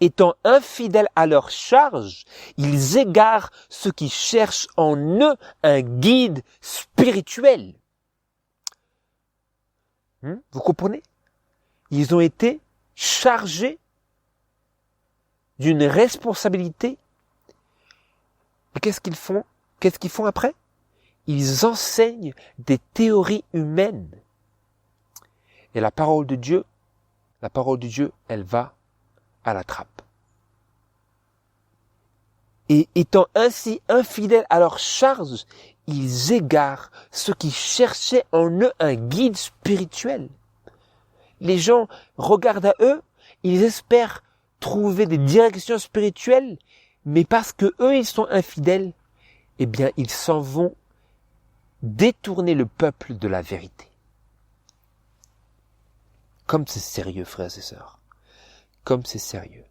Étant infidèles à leur charge, ils égarent ceux qui cherchent en eux un guide spirituel. Vous comprenez? Ils ont été chargés d'une responsabilité. Et qu'est-ce qu'ils font? Qu'est-ce qu'ils font après? Ils enseignent des théories humaines. Et la parole de Dieu, elle va à la trappe. Et étant ainsi infidèles à leur charge, ils égarent ceux qui cherchaient en eux un guide spirituel. Les gens regardent à eux, ils espèrent trouver des directions spirituelles, mais parce que eux ils sont infidèles, eh bien ils s'en vont détourner le peuple de la vérité. Comme c'est sérieux, frères et sœurs. Comme c'est sérieux.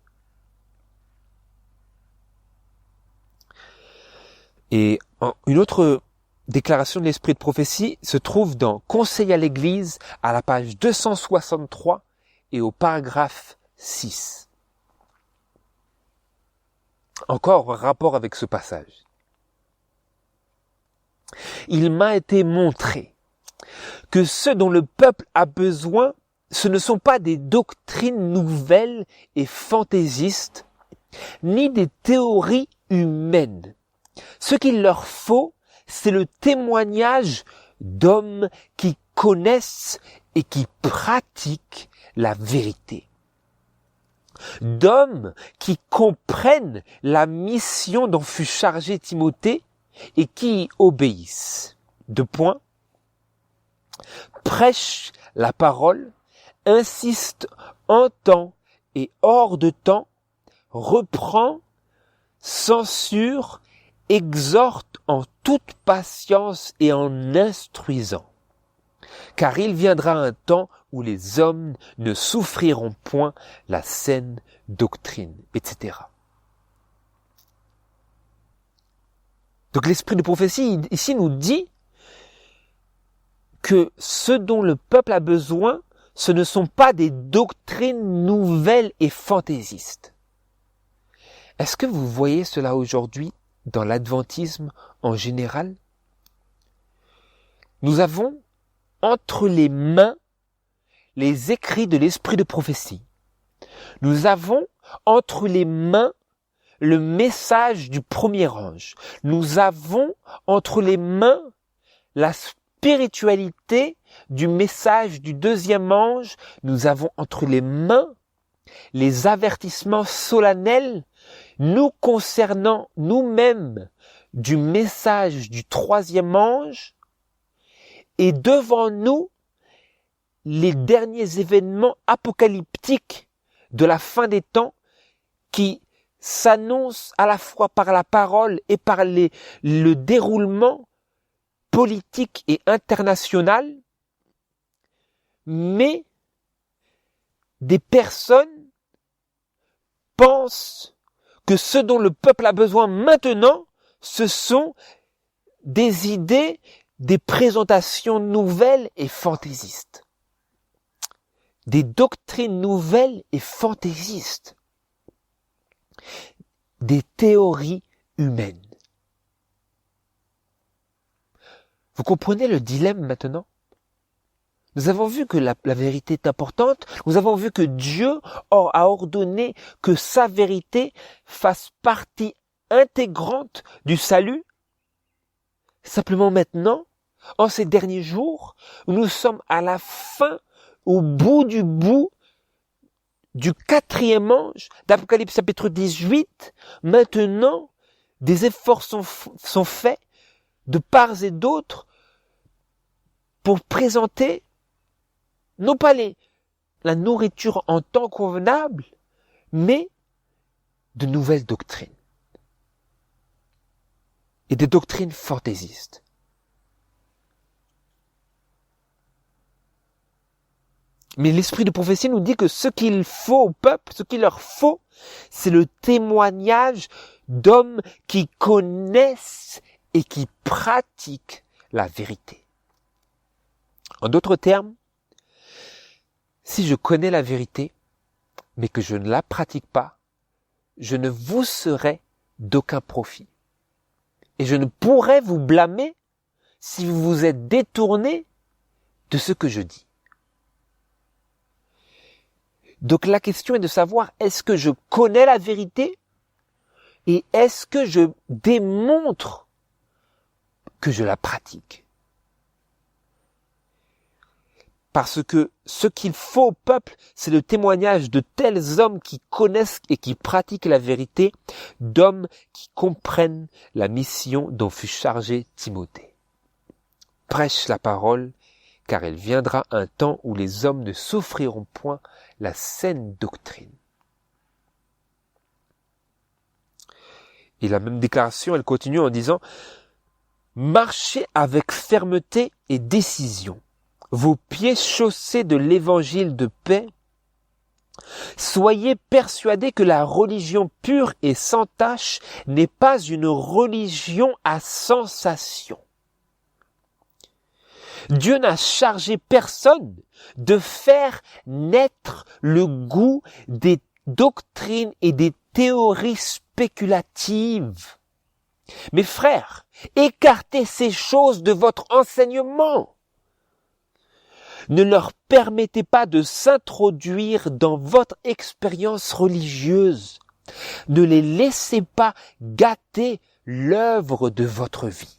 Et une autre déclaration de l'esprit de prophétie se trouve dans Conseil à l'Église, à la page 263 et au paragraphe 6. Encore un rapport avec ce passage. Il m'a été montré que ce dont le peuple a besoin, ce ne sont pas des doctrines nouvelles et fantaisistes, ni des théories humaines. Ce qu'il leur faut, c'est le témoignage d'hommes qui connaissent et qui pratiquent la vérité. D'hommes qui comprennent la mission dont fut chargé Timothée et qui y obéissent. 2 points. Prêche la parole, insiste en temps et hors de temps, reprend, censure, exhorte en toute patience et en instruisant. Car il viendra un temps où les hommes ne souffriront point la saine doctrine, etc. Donc l'esprit de prophétie ici nous dit que ce dont le peuple a besoin, ce ne sont pas des doctrines nouvelles et fantaisistes. Est-ce que vous voyez cela aujourd'hui dans l'adventisme en général? Nous avons entre les mains les écrits de l'esprit de prophétie. Nous avons entre les mains le message du premier ange. Nous avons entre les mains la spiritualité du message du deuxième ange. Nous avons entre les mains les avertissements solennels nous concernant nous-mêmes du message du troisième ange, et devant nous les derniers événements apocalyptiques de la fin des temps qui s'annoncent à la fois par la parole et par le déroulement politique et international, mais des personnes pensent que ce dont le peuple a besoin maintenant, ce sont des idées, des présentations nouvelles et fantaisistes. Des doctrines nouvelles et fantaisistes. Des théories humaines. Vous comprenez le dilemme maintenant? Nous avons vu que la vérité est importante. Nous avons vu que Dieu a ordonné que sa vérité fasse partie intégrante du salut. Simplement maintenant, en ces derniers jours, nous sommes à la fin, au bout du 4e ange d'Apocalypse chapitre 18. Maintenant, des efforts sont faits de part et d'autre pour présenter non pas la nourriture en temps convenable, mais de nouvelles doctrines. Et des doctrines fantaisistes. Mais l'esprit de prophétie nous dit que ce qu'il faut au peuple, ce qu'il leur faut, c'est le témoignage d'hommes qui connaissent et qui pratiquent la vérité. En d'autres termes, si je connais la vérité, mais que je ne la pratique pas, je ne vous serai d'aucun profit. Et je ne pourrai vous blâmer si vous vous êtes détourné de ce que je dis. Donc la question est de savoir, est-ce que je connais la vérité et est-ce que je démontre que je la pratique? Parce que ce qu'il faut au peuple, c'est le témoignage de tels hommes qui connaissent et qui pratiquent la vérité, d'hommes qui comprennent la mission dont fut chargé Timothée. Prêche la parole, car il viendra un temps où les hommes ne souffriront point la saine doctrine. Et la même déclaration, elle continue en disant « Marchez avec fermeté et décision, vos pieds chaussés de l'évangile de paix. Soyez persuadés que la religion pure et sans tache n'est pas une religion à sensation. Dieu n'a chargé personne de faire naître le goût des doctrines et des théories spéculatives. Mes frères, écartez ces choses de votre enseignement. Ne leur permettez pas de s'introduire dans votre expérience religieuse. Ne les laissez pas gâter l'œuvre de votre vie.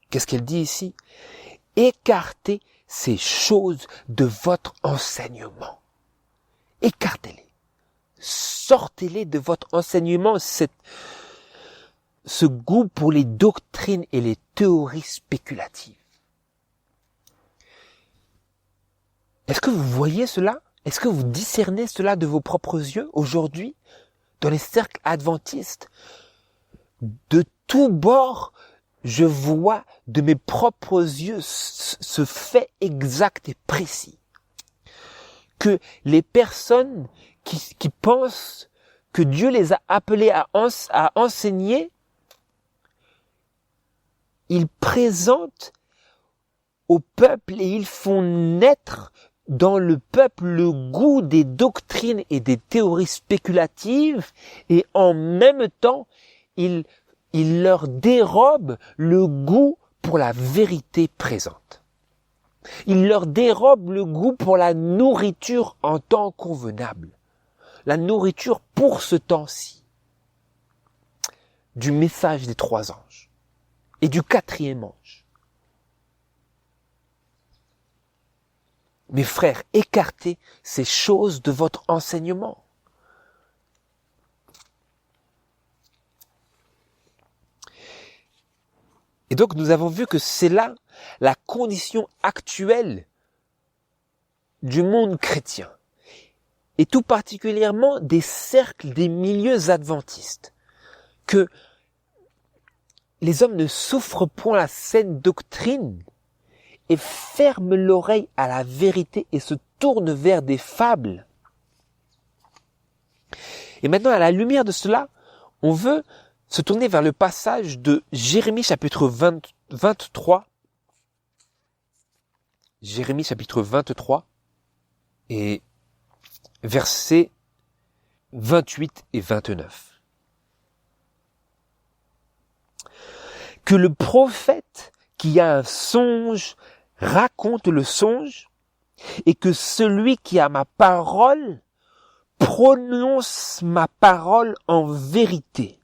Qu'est-ce qu'elle dit ici? Écartez ces choses de votre enseignement. Écartez-les. Sortez-les de votre enseignement, ce goût pour les doctrines et les théories spéculatives. Est-ce que vous voyez cela? Est-ce que vous discernez cela de vos propres yeux aujourd'hui, dans les cercles adventistes? De tous bords, je vois de mes propres yeux ce fait exact et précis. Que les personnes qui pensent que Dieu les a appelés à enseigner, ils présentent au peuple et ils font naître dans le peuple le goût des doctrines et des théories spéculatives, et en même temps, ils leur dérobent le goût pour la vérité présente. Ils leur dérobent le goût pour la nourriture en temps convenable. La nourriture pour ce temps-ci. Du message des 3 anges. Et du 4e ange. Mes frères, écartez ces choses de votre enseignement. Et donc nous avons vu que c'est là la condition actuelle du monde chrétien. Et tout particulièrement des cercles, des milieux adventistes. Que les hommes ne souffrent point la saine doctrine et ferment l'oreille à la vérité et se tournent vers des fables. Et maintenant, à la lumière de cela, on veut se tourner vers le passage de Jérémie chapitre 23. Jérémie chapitre 23 et versets 28 et 29. Que le prophète qui a un songe raconte le songe, et que celui qui a ma parole prononce ma parole en vérité.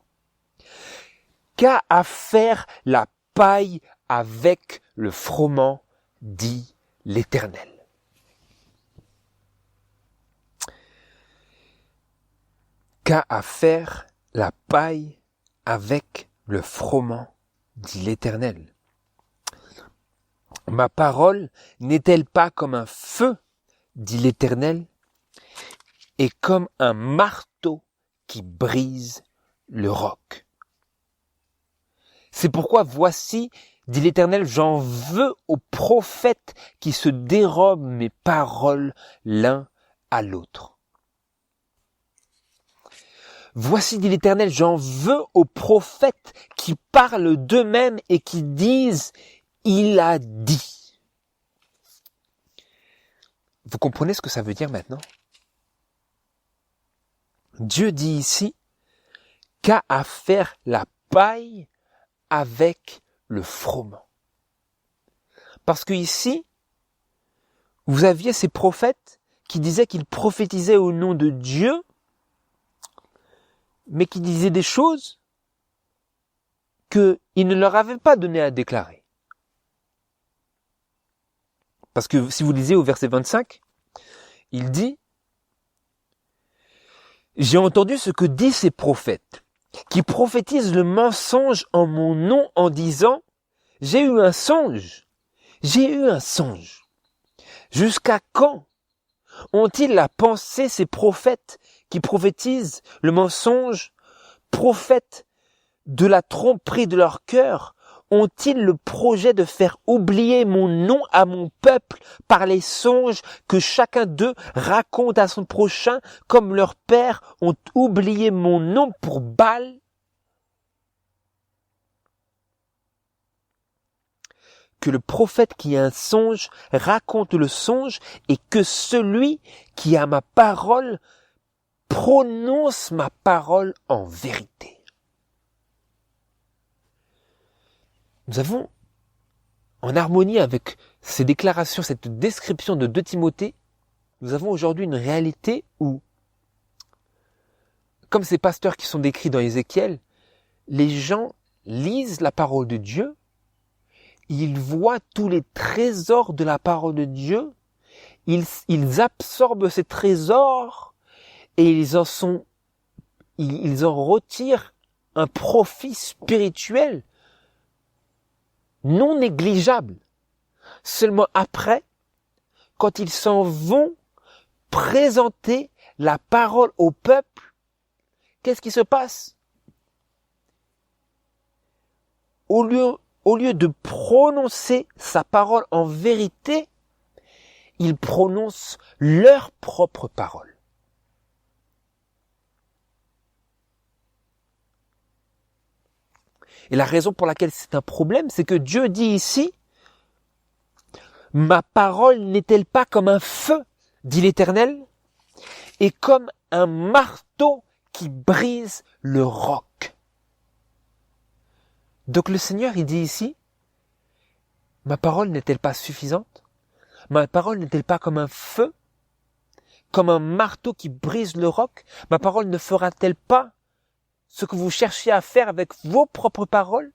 Qu'a à faire la paille avec le froment, dit l'Éternel. Qu'a à faire la paille avec le froment, dit l'Éternel. Ma parole n'est-elle pas comme un feu, dit l'Éternel, et comme un marteau qui brise le roc. C'est pourquoi voici, dit l'Éternel, j'en veux aux prophètes qui se dérobent mes paroles l'un à l'autre. Voici, dit l'Éternel, j'en veux aux prophètes qui parlent d'eux-mêmes et qui disent « Il a dit ». Vous comprenez ce que ça veut dire maintenant? Dieu dit ici qu'a à faire la paille avec le froment. Parce que ici, vous aviez ces prophètes qui disaient qu'ils prophétisaient au nom de Dieu, mais qui disaient des choses qu'il ne leur avait pas donné à déclarer. Parce que si vous lisez au verset 25, il dit « J'ai entendu ce que disent ces prophètes, qui prophétisent le mensonge en mon nom en disant « J'ai eu un songe, j'ai eu un songe. Jusqu'à quand ont-ils la pensée ces prophètes qui prophétisent le mensonge, prophètes de la tromperie de leur cœur, ont-ils le projet de faire oublier mon nom à mon peuple par les songes que chacun d'eux raconte à son prochain, comme leurs pères ont oublié mon nom pour Baal? Que le prophète qui a un songe raconte le songe et que celui qui a ma parole prononce ma parole en vérité. » Nous avons, en harmonie avec ces déclarations, cette description de 2 Timothée, nous avons aujourd'hui une réalité où, comme ces pasteurs qui sont décrits dans Ézéchiel, les gens lisent la parole de Dieu, ils voient tous les trésors de la parole de Dieu, ils absorbent ces trésors et ils en retirent un profit spirituel non négligeable. Seulement après, quand ils s'en vont présenter la parole au peuple, qu'est-ce qui se passe? Au lieu de prononcer sa parole en vérité, ils prononcent leur propre parole. Et la raison pour laquelle c'est un problème, c'est que Dieu dit ici, « Ma parole n'est-elle pas comme un feu, dit l'Éternel, et comme un marteau qui brise le roc. » Donc le Seigneur, il dit ici, « Ma parole n'est-elle pas suffisante? Ma parole n'est-elle pas comme un feu, comme un marteau qui brise le roc? Ma parole ne fera-t-elle pas ce que vous cherchez à faire avec vos propres paroles? »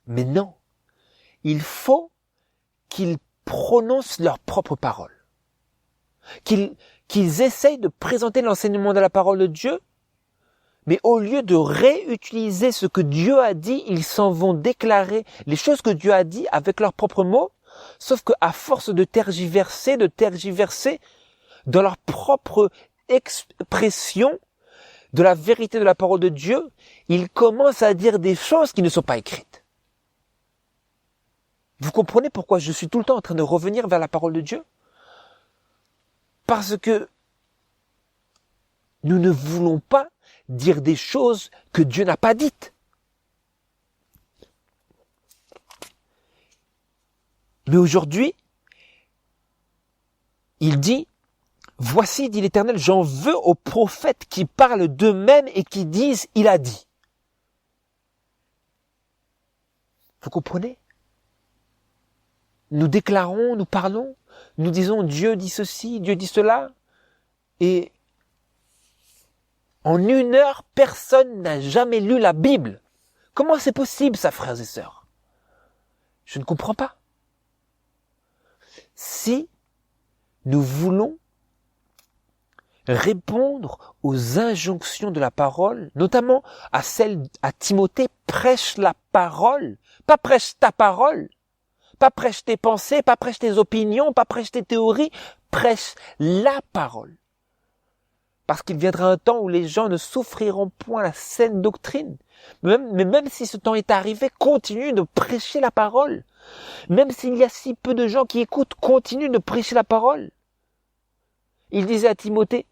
Mais non, il faut qu'ils prononcent leurs propres paroles, qu'ils essayent de présenter l'enseignement de la parole de Dieu, mais au lieu de réutiliser ce que Dieu a dit, ils s'en vont déclarer les choses que Dieu a dit avec leurs propres mots, sauf qu'à force de tergiverser dans leur propre expression de la vérité de la parole de Dieu, ils commencent à dire des choses qui ne sont pas écrites. Vous comprenez pourquoi je suis tout le temps en train de revenir vers la parole de Dieu? Parce que nous ne voulons pas dire des choses que Dieu n'a pas dites. Mais aujourd'hui, il dit, « Voici, dit l'Éternel, j'en veux aux prophètes qui parlent d'eux-mêmes et qui disent, il a dit. » Vous comprenez? Nous déclarons, nous parlons, nous disons, Dieu dit ceci, Dieu dit cela, et en 1 heure, personne n'a jamais lu la Bible. Comment c'est possible, ça, frères et sœurs? Je ne comprends pas. Si nous voulons répondre aux injonctions de la parole, notamment à celle à Timothée, prêche la parole, pas prêche ta parole, pas prêche tes pensées, pas prêche tes opinions, pas prêche tes théories, prêche la parole. Parce qu'il viendra un temps où les gens ne souffriront point la saine doctrine. Mais même si ce temps est arrivé, continue de prêcher la parole. Même s'il y a si peu de gens qui écoutent, continue de prêcher la parole. Il disait à Timothée,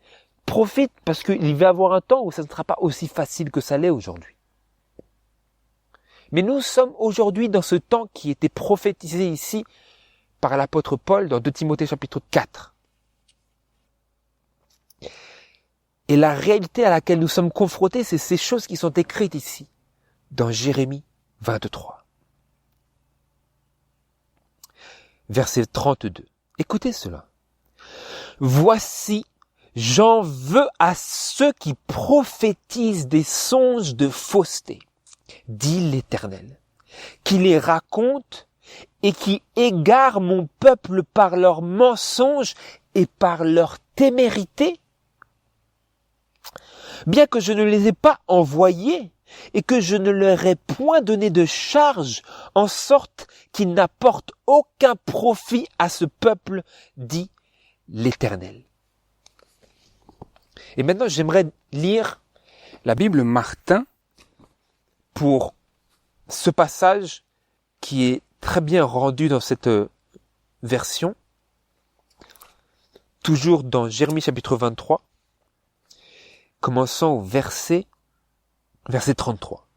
profite parce qu'il va y avoir un temps où ça ne sera pas aussi facile que ça l'est aujourd'hui. Mais nous sommes aujourd'hui dans ce temps qui était prophétisé ici par l'apôtre Paul dans 2 Timothée chapitre 4. Et la réalité à laquelle nous sommes confrontés, c'est ces choses qui sont écrites ici, dans Jérémie 23. Verset 32. Écoutez cela. « Voici, j'en veux à ceux qui prophétisent des songes de fausseté, dit l'Éternel, qui les racontent et qui égarent mon peuple par leurs mensonges et par leur témérité. Bien que je ne les ai pas envoyés et que je ne leur ai point donné de charge, en sorte qu'ils n'apportent aucun profit à ce peuple, dit l'Éternel. Et maintenant, j'aimerais lire la Bible Martin pour ce passage qui est très bien rendu dans cette version, toujours dans Jérémie chapitre 23, commençant au verset 33.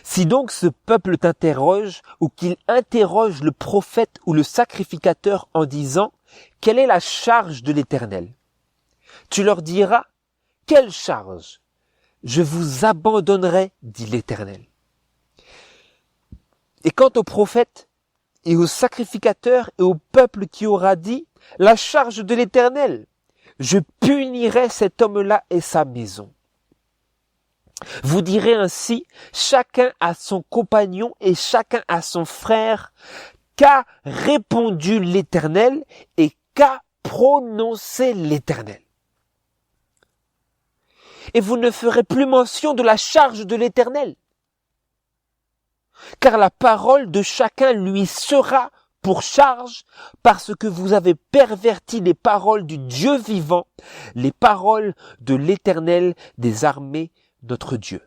Si donc ce peuple t'interroge ou qu'il interroge le prophète ou le sacrificateur en disant « Quelle est la charge de l'Éternel ?» Tu leur diras « Quelle charge ? Je vous abandonnerai, dit l'Éternel. » Et quant au prophète et au sacrificateur et au peuple qui aura dit « La charge de l'Éternel, je punirai cet homme-là et sa maison. » Vous direz ainsi, chacun à son compagnon et chacun à son frère, qu'a répondu l'Éternel et qu'a prononcé l'Éternel. Et vous ne ferez plus mention de la charge de l'Éternel, car la parole de chacun lui sera pour charge, parce que vous avez perverti les paroles du Dieu vivant, les paroles de l'Éternel des armées, notre Dieu.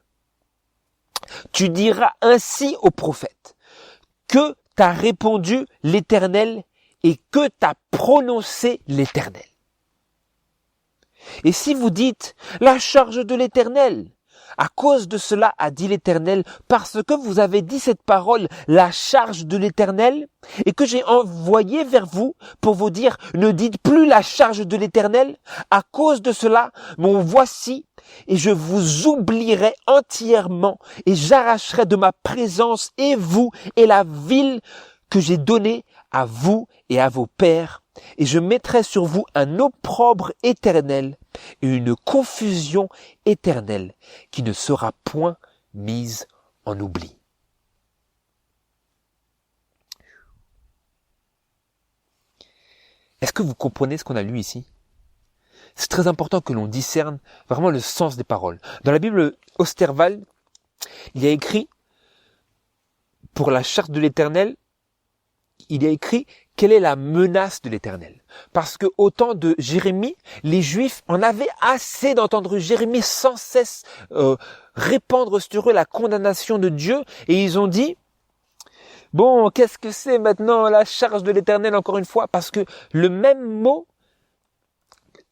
Tu diras ainsi au prophète, que t'a répondu l'Éternel et que t'a prononcé l'Éternel. Et si vous dites, la charge de l'Éternel, à cause de cela a dit l'Éternel, parce que vous avez dit cette parole, la charge de l'Éternel, et que j'ai envoyé vers vous pour vous dire, ne dites plus la charge de l'Éternel, à cause de cela, mon voici, et je vous oublierai entièrement, et j'arracherai de ma présence et vous et la ville que j'ai donnée à vous et à vos pères, et je mettrai sur vous un opprobre éternel et une confusion éternelle qui ne sera point mise en oubli. Est-ce que vous comprenez ce qu'on a lu ici ? C'est très important que l'on discerne vraiment le sens des paroles. Dans la Bible Osterwald, il y a écrit, pour la charte de l'Éternel, il y a écrit quelle est la menace de l'Éternel. Parce que au temps de Jérémie, les Juifs en avaient assez d'entendre Jérémie sans cesse répandre sur eux la condamnation de Dieu. Et ils ont dit, bon, qu'est-ce que c'est maintenant la charge de l'Éternel encore une fois ? Parce que le même mot,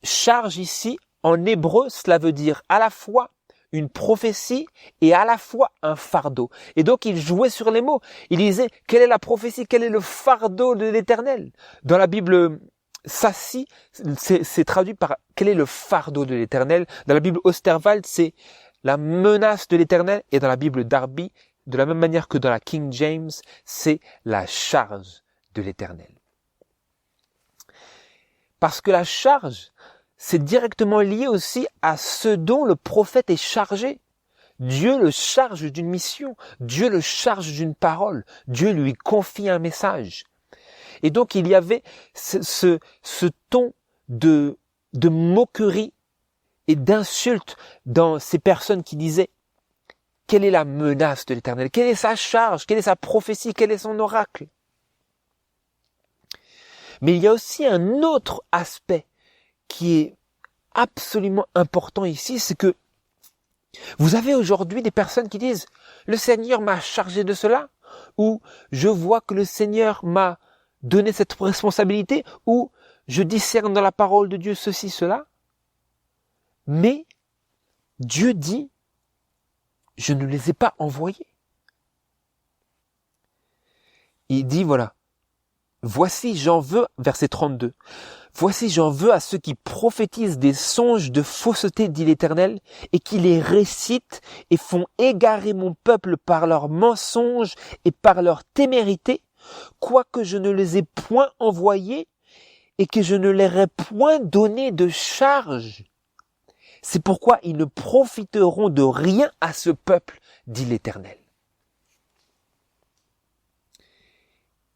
charge ici, en hébreu, cela veut dire à la fois une prophétie et à la fois un fardeau. Et donc il jouait sur les mots. Il disait, quelle est la prophétie, quel est le fardeau de l'Éternel ? Dans la Bible Sassi, c'est traduit par quel est le fardeau de l'Éternel. Dans la Bible Osterwald, c'est la menace de l'Éternel. Et dans la Bible Darby, de la même manière que dans la King James, c'est la charge de l'Éternel. Parce que la charge, c'est directement lié aussi à ce dont le prophète est chargé. Dieu le charge d'une mission, Dieu le charge d'une parole, Dieu lui confie un message. Et donc il y avait ce ton de moquerie et d'insulte dans ces personnes qui disaient « Quelle est la menace de l'Éternel ? Quelle est sa charge ? Quelle est sa prophétie ? Quel est son oracle ?» Mais il y a aussi un autre aspect qui est absolument important ici, c'est que vous avez aujourd'hui des personnes qui disent « Le Seigneur m'a chargé de cela » ou « Je vois que le Seigneur m'a donné cette responsabilité » ou « Je discerne dans la parole de Dieu ceci, cela ». Mais Dieu dit « Je ne les ai pas envoyés ». Il dit voilà, « Voici j'en veux » verset 32. Voici, j'en veux à ceux qui prophétisent des songes de fausseté, dit l'Éternel, et qui les récitent et font égarer mon peuple par leurs mensonges et par leur témérité, quoique je ne les ai point envoyés et que je ne leur ai point donné de charge, C'est pourquoi ils ne profiteront de rien à ce peuple, dit l'Éternel.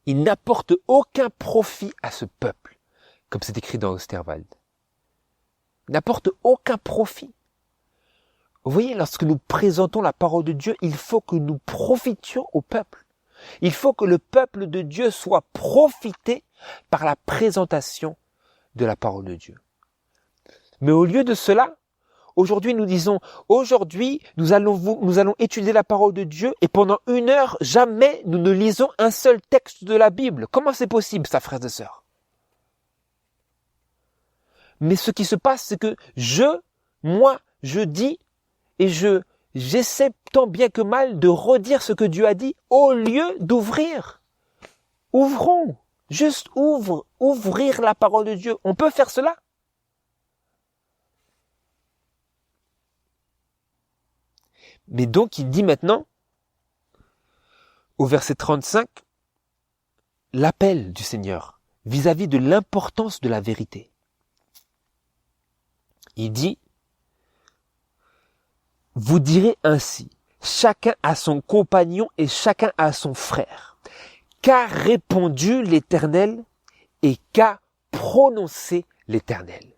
Ils n'apportent aucun profit à ce peuple, comme c'est écrit dans Osterwald. Ils n'apportent aucun profit. Vous voyez, lorsque nous présentons la parole de Dieu, il faut que nous profitions au peuple. Il faut que le peuple de Dieu soit profité par la présentation de la parole de Dieu. Mais au lieu de cela, aujourd'hui nous disons, aujourd'hui nous allons étudier la parole de Dieu et pendant 1 heure, jamais nous ne lisons un seul texte de la Bible. Comment c'est possible ça, frères et sœurs? Mais ce qui se passe, c'est que je dis et j'essaie tant bien que mal de redire ce que Dieu a dit au lieu d'ouvrir. Ouvrons. Juste ouvrir la parole de Dieu. On peut faire cela. Mais donc il dit maintenant, au verset 35, l'appel du Seigneur vis-à-vis de l'importance de la vérité. Il dit, vous direz ainsi, chacun a son compagnon et chacun a son frère. Qu'a répondu l'Éternel et qu'a prononcé l'Éternel?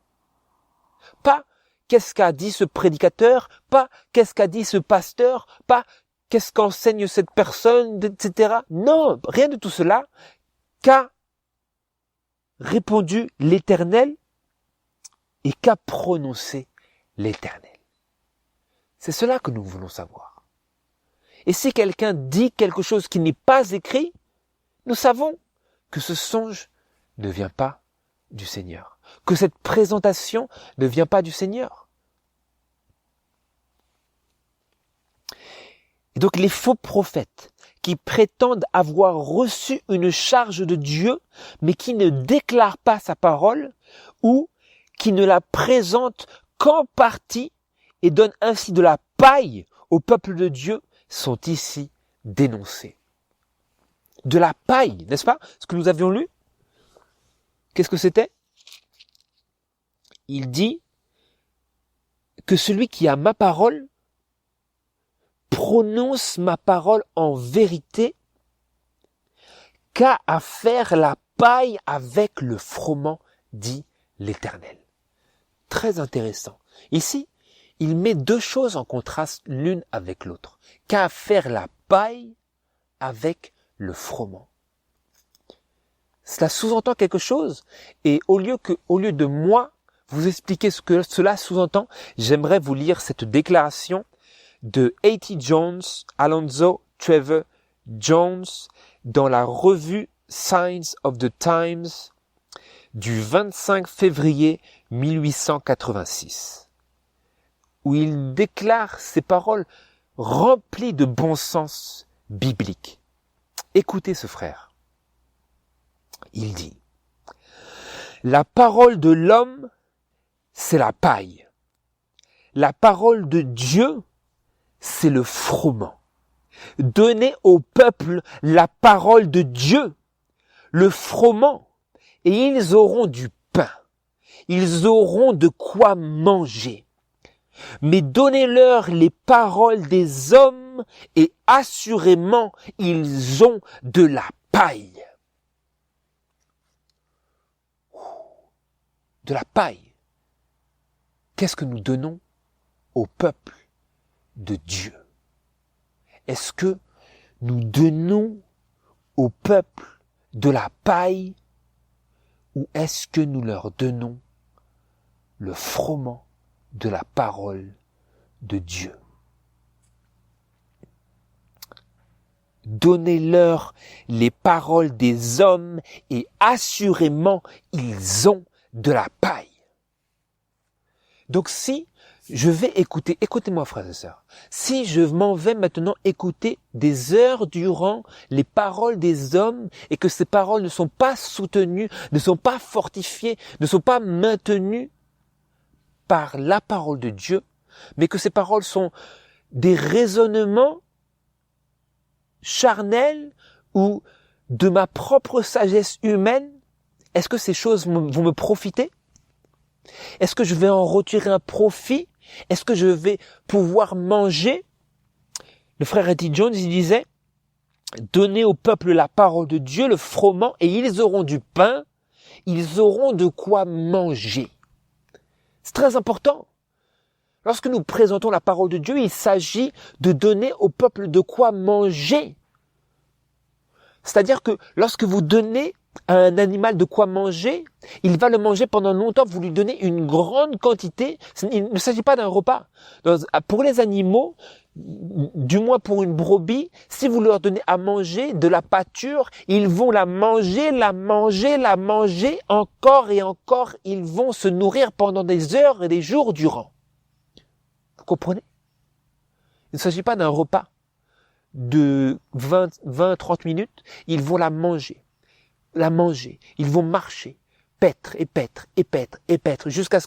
Pas qu'est-ce qu'a dit ce prédicateur, pas qu'est-ce qu'a dit ce pasteur, pas qu'est-ce qu'enseigne cette personne, etc. Non, rien de tout cela. Qu'a répondu l'Éternel et qu'a prononcé l'Éternel. C'est cela que nous voulons savoir. Et si quelqu'un dit quelque chose qui n'est pas écrit, nous savons que ce songe ne vient pas du Seigneur, que cette présentation ne vient pas du Seigneur. Et donc les faux prophètes qui prétendent avoir reçu une charge de Dieu, mais qui ne déclarent pas sa parole, ou qui ne la présentent qu'en partie et donnent ainsi de la paille au peuple de Dieu, sont ici dénoncés. De la paille, n'est-ce pas? Ce que nous avions lu. Qu'est-ce que c'était? Il dit que celui qui a ma parole prononce ma parole en vérité, qu'a à faire la paille avec le froment, dit l'Éternel. Très intéressant. Ici, il met 2 choses en contraste l'une avec l'autre. Qu'a à faire la paille avec le froment. Cela sous-entend quelque chose, et au lieu de moi vous expliquer ce que cela sous-entend, j'aimerais vous lire cette déclaration de A.T. Jones, Alonzo Trevor Jones, dans la revue Signs of the Times du 25 février 1886, où il déclare ces paroles remplies de bon sens biblique. Écoutez ce frère. Il dit, la parole de l'homme, c'est la paille. La parole de Dieu, c'est le froment. Donnez au peuple la parole de Dieu, le froment, et ils auront du pain. Ils auront de quoi manger. Mais donnez-leur les paroles des hommes et assurément ils ont de la paille. De la paille. Qu'est-ce que nous donnons au peuple de Dieu? Est-ce que nous donnons au peuple de la paille ou est-ce que nous leur donnons le froment de la parole de Dieu? Donnez-leur les paroles des hommes et assurément ils ont de la paille. Donc si je vais écoutez-moi frères et sœurs, si je m'en vais maintenant écouter des heures durant les paroles des hommes et que ces paroles ne sont pas soutenues, ne sont pas fortifiées, ne sont pas maintenues par la parole de Dieu, mais que ces paroles sont des raisonnements charnels ou de ma propre sagesse humaine, est-ce que ces choses vont me profiter? Est-ce que je vais en retirer un profit Est-ce que je vais pouvoir manger? Le frère Eddie Jones, il disait, donnez au peuple la parole de Dieu, le froment, et ils auront du pain, ils auront de quoi manger. C'est très important. Lorsque nous présentons la parole de Dieu, il s'agit de donner au peuple de quoi manger. C'est-à-dire que lorsque vous donnez à un animal de quoi manger, il va le manger pendant longtemps, vous lui donnez une grande quantité. Il ne s'agit pas d'un repas. Pour les animaux, du moins pour une brebis, si vous leur donnez à manger de la pâture, ils vont la manger, encore et encore, ils vont se nourrir pendant des heures et des jours durant. Vous comprenez? Il ne s'agit pas d'un repas de 20-30 minutes, ils vont la manger, ils vont marcher, paître, jusqu'à ce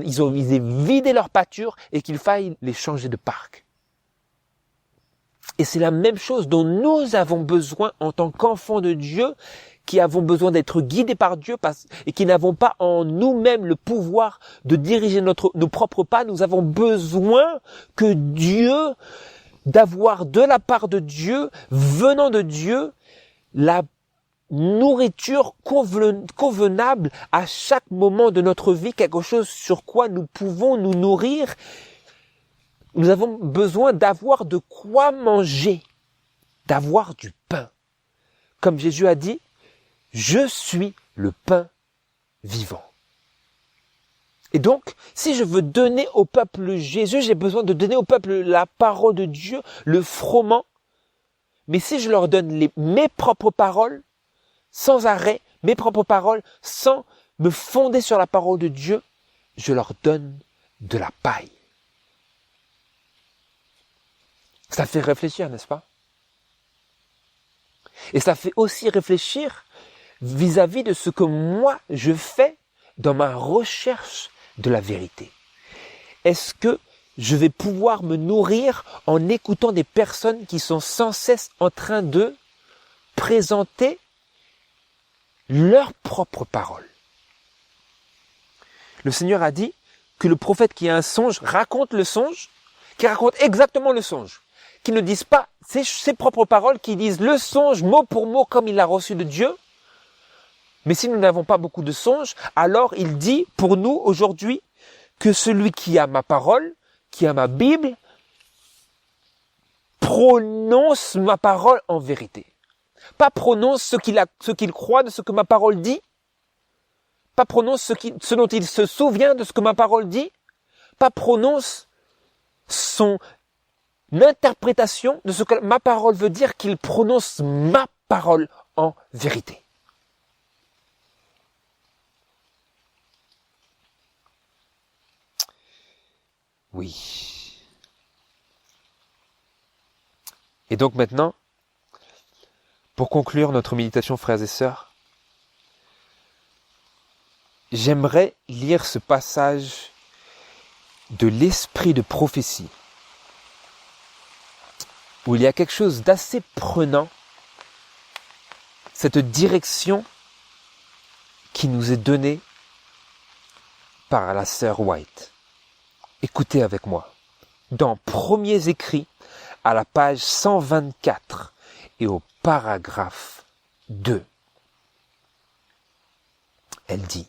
ils aient vidé leur pâture et qu'il faille les changer de parc. Et c'est la même chose dont nous avons besoin en tant qu'enfants de Dieu, qui avons besoin d'être guidés par Dieu et qui n'avons pas en nous-mêmes le pouvoir de diriger nos propres pas. Nous avons besoin d'avoir de la part de Dieu, venant de Dieu, la nourriture convenable à chaque moment de notre vie, quelque chose sur quoi nous pouvons nous nourrir. Nous avons besoin d'avoir de quoi manger, d'avoir du pain. Comme Jésus a dit, je suis le pain vivant. Et donc, si je veux donner au peuple Jésus, j'ai besoin de donner au peuple la parole de Dieu, le froment. Mais si je leur donne mes propres paroles, sans arrêt, mes propres paroles, sans me fonder sur la parole de Dieu, je leur donne de la paille. Ça fait réfléchir, n'est-ce pas? Et ça fait aussi réfléchir vis-à-vis de ce que moi je fais dans ma recherche de la vérité. Est-ce que je vais pouvoir me nourrir en écoutant des personnes qui sont sans cesse en train de présenter leurs propres paroles? Le Seigneur a dit que le prophète qui a un songe raconte le songe, qui raconte exactement le songe, qui ne disent pas ses propres paroles, qui disent le songe mot pour mot comme il l'a reçu de Dieu. Mais si nous n'avons pas beaucoup de songes, alors il dit pour nous aujourd'hui que celui qui a ma parole, qui a ma Bible, prononce ma parole en vérité. Pas prononce ce qu'il croit de ce que ma parole dit, pas prononce ce dont il se souvient de ce que ma parole dit, pas prononce son interprétation de ce que ma parole veut dire, qu'il prononce ma parole en vérité. Oui. Et donc maintenant, pour conclure notre méditation, frères et sœurs, j'aimerais lire ce passage de l'esprit de prophétie, où il y a quelque chose d'assez prenant, cette direction qui nous est donnée par la sœur White. Écoutez avec moi. Dans Premiers Écrits, à la page 124 et au paragraphe 2, elle dit: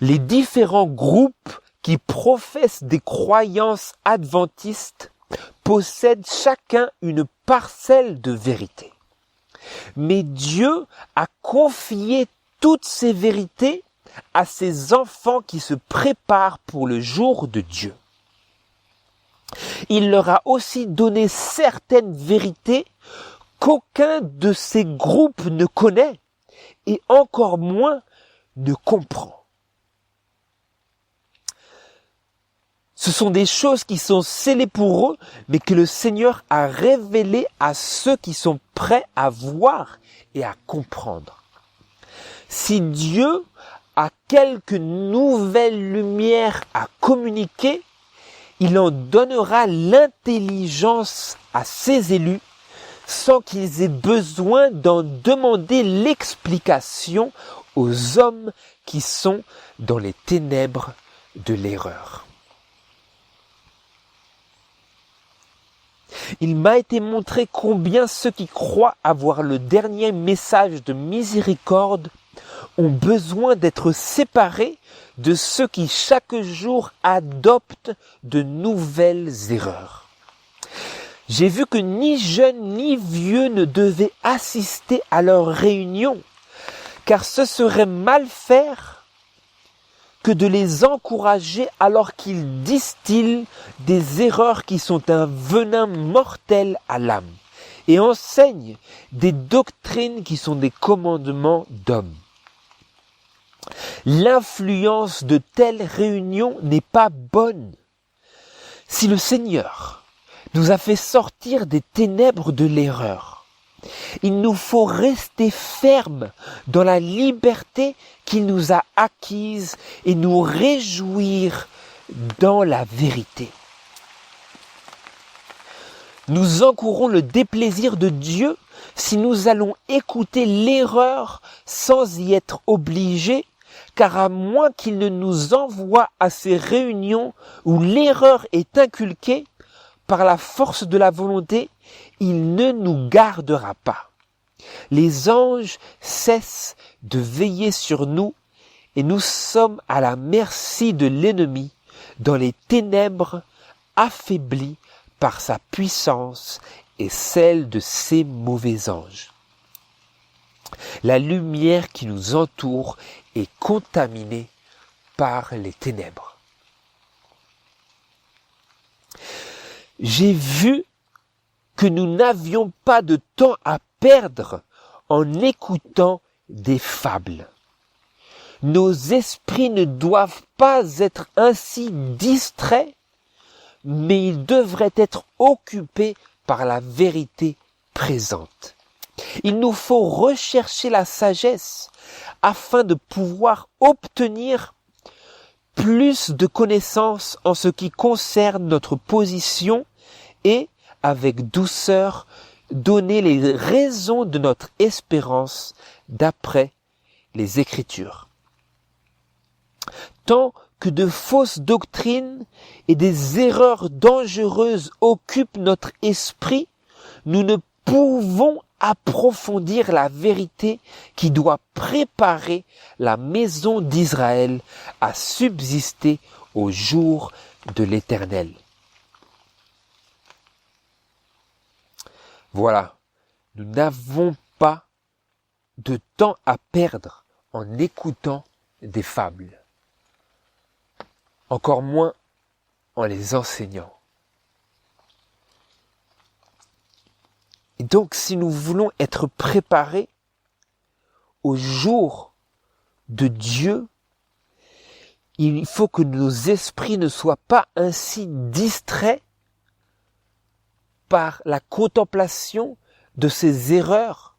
les différents groupes qui professent des croyances adventistes possèdent chacun une parcelle de vérité. Mais Dieu a confié toutes ces vérités à ses enfants qui se préparent pour le jour de Dieu. Il leur a aussi donné certaines vérités qu'aucun de ces groupes ne connaît et encore moins ne comprend. Ce sont des choses qui sont scellées pour eux, mais que le Seigneur a révélées à ceux qui sont prêts à voir et à comprendre. Si Dieu a quelques nouvelles lumières à communiquer, il en donnera l'intelligence à ses élus sans qu'ils aient besoin d'en demander l'explication aux hommes qui sont dans les ténèbres de l'erreur. Il m'a été montré combien ceux qui croient avoir le dernier message de miséricorde ont besoin d'être séparés de ceux qui chaque jour adoptent de nouvelles erreurs. J'ai vu que ni jeunes ni vieux ne devaient assister à leur réunion, car ce serait mal faire que de les encourager alors qu'ils distillent des erreurs qui sont un venin mortel à l'âme et enseignent des doctrines qui sont des commandements d'hommes. L'influence de telles réunions n'est pas bonne. Si le Seigneur nous a fait sortir des ténèbres de l'erreur, il nous faut rester fermes dans la liberté qu'il nous a acquise et nous réjouir dans la vérité. Nous encourons le déplaisir de Dieu si nous allons écouter l'erreur sans y être obligés, car à moins qu'il ne nous envoie à ces réunions où l'erreur est inculquée, par la force de la volonté, il ne nous gardera pas. Les anges cessent de veiller sur nous et nous sommes à la merci de l'ennemi dans les ténèbres, affaiblis par sa puissance et celle de ses mauvais anges. La lumière qui nous entoure est contaminée par les ténèbres. J'ai vu que nous n'avions pas de temps à perdre en écoutant des fables. Nos esprits ne doivent pas être ainsi distraits, mais ils devraient être occupés par la vérité présente. Il nous faut rechercher la sagesse afin de pouvoir obtenir plus de connaissances en ce qui concerne notre position et, avec douceur, donner les raisons de notre espérance d'après les Écritures. Tant que de fausses doctrines et des erreurs dangereuses occupent notre esprit, nous ne pouvons approfondir la vérité qui doit préparer la maison d'Israël à subsister au jour de l'Éternel. Voilà, nous n'avons pas de temps à perdre en écoutant des fables, encore moins en les enseignant. Et donc, si nous voulons être préparés au jour de Dieu, il faut que nos esprits ne soient pas ainsi distraits par la contemplation de ces erreurs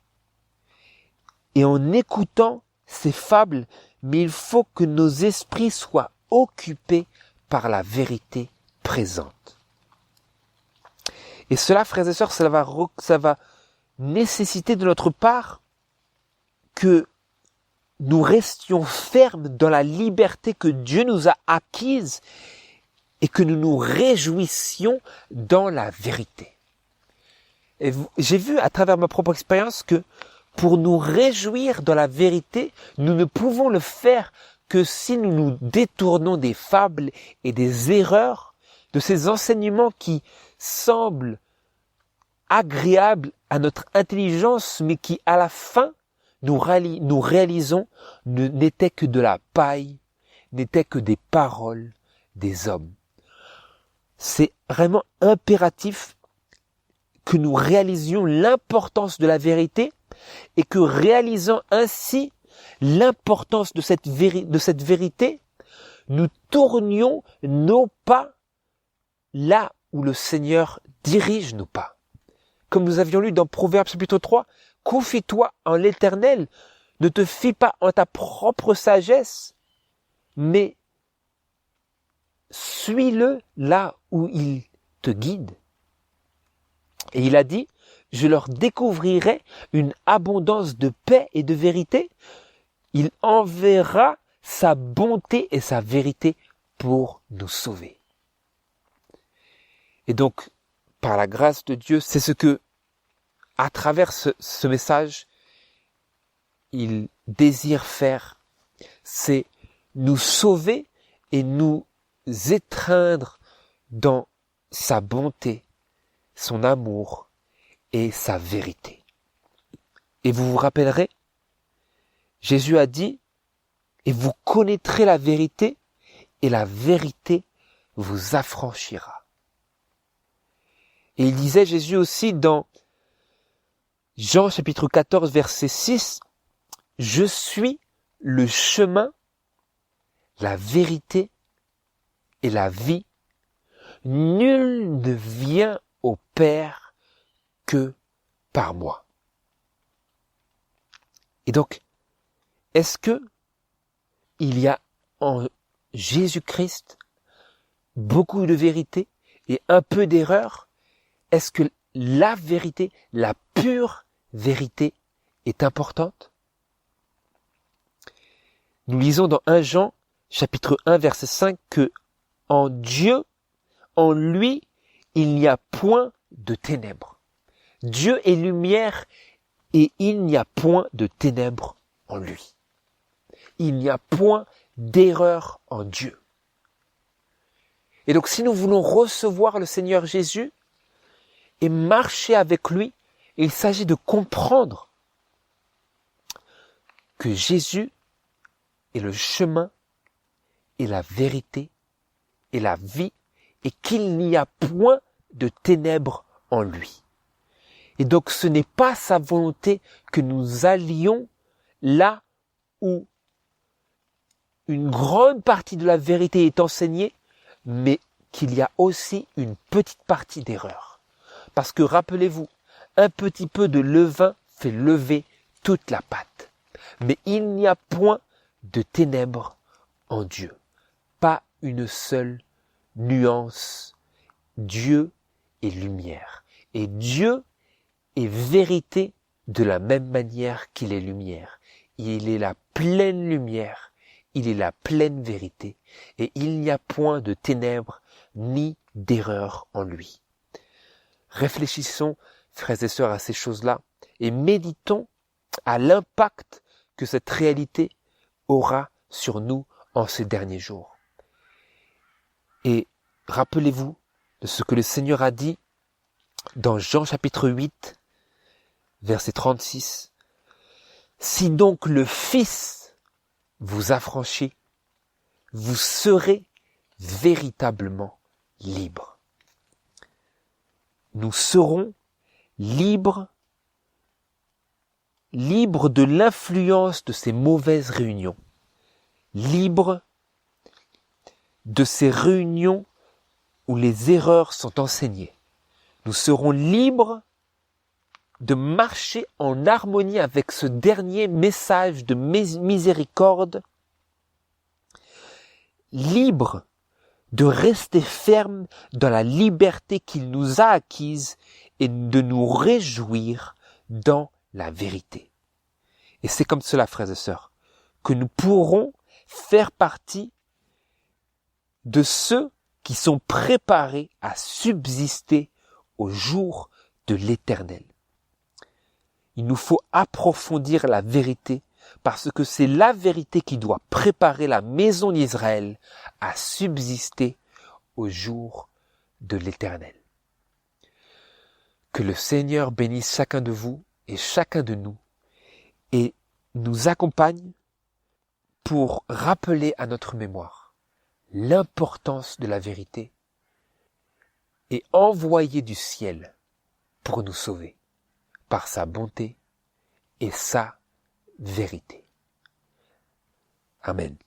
et en écoutant ces fables, mais il faut que nos esprits soient occupés par la vérité présente. Et cela, frères et sœurs, ça va nécessiter de notre part que nous restions fermes dans la liberté que Dieu nous a acquise et que nous nous réjouissions dans la vérité. Et j'ai vu à travers ma propre expérience que pour nous réjouir dans la vérité, nous ne pouvons le faire que si nous nous détournons des fables et des erreurs, de ces enseignements qui semblent agréables à notre intelligence, mais qui à la fin, nous réalisons, n'étaient que de la paille, n'étaient que des paroles des hommes. C'est vraiment impératif que nous réalisions l'importance de la vérité et que réalisant ainsi l'importance de cette vérité, nous tournions nos pas là où le Seigneur dirige nos pas. Comme nous avions lu dans Proverbes chapitre 3, « Confie-toi en l'Éternel, ne te fie pas en ta propre sagesse, mais suis-le là où il te guide. » Et il a dit, « Je leur découvrirai une abondance de paix et de vérité. Il enverra sa bonté et sa vérité pour nous sauver. » Et donc, par la grâce de Dieu, c'est ce que, à travers ce message, il désire faire, c'est nous sauver et nous étreindre dans sa bonté, son amour et sa vérité. Et vous vous rappellerez, Jésus a dit, et vous connaîtrez la vérité, et la vérité vous affranchira. Et il disait Jésus aussi dans Jean chapitre 14 verset 6, je suis le chemin, la vérité et la vie. Nul ne vient au Père que par moi. Et donc, est-ce que il y a en Jésus-Christ beaucoup de vérité et un peu d'erreur? Est-ce que la vérité, la pure vérité est importante? Nous lisons dans 1 Jean, chapitre 1, verset 5, que en Dieu, en lui, il n'y a point de ténèbres. Dieu est lumière et il n'y a point de ténèbres en lui. Il n'y a point d'erreur en Dieu. Et donc si nous voulons recevoir le Seigneur Jésus et marcher avec lui, il s'agit de comprendre que Jésus est le chemin et la vérité et la vie et qu'il n'y a point de ténèbres en lui. Et donc ce n'est pas sa volonté que nous allions là où une grande partie de la vérité est enseignée, mais qu'il y a aussi une petite partie d'erreur. Parce que rappelez-vous, un petit peu de levain fait lever toute la pâte. Mais il n'y a point de ténèbres en Dieu. Pas une seule nuance. Dieu est lumière. Et Dieu est vérité de la même manière qu'il est lumière. Il est la pleine lumière. Il est la pleine vérité. Et il n'y a point de ténèbres ni d'erreur en lui. Réfléchissons, frères et sœurs, à ces choses-là et méditons à l'impact que cette réalité aura sur nous en ces derniers jours. Et rappelez-vous de ce que le Seigneur a dit dans Jean chapitre 8, verset 36. Si donc le Fils vous affranchit, vous serez véritablement libres. Nous serons libres de l'influence de ces mauvaises réunions, libres de ces réunions où les erreurs sont enseignées. Nous serons libres de marcher en harmonie avec ce dernier message de miséricorde, libres de rester fermes dans la liberté qu'il nous a acquise et de nous réjouir dans la vérité. Et c'est comme cela, frères et sœurs, que nous pourrons faire partie de ceux qui sont préparés à subsister au jour de l'Éternel. Il nous faut approfondir la vérité parce que c'est la vérité qui doit préparer la maison d'Israël à subsister au jour de l'Éternel. Que le Seigneur bénisse chacun de vous et chacun de nous et nous accompagne pour rappeler à notre mémoire l'importance de la vérité et envoyer du ciel pour nous sauver par sa bonté et sa vérité. Amen.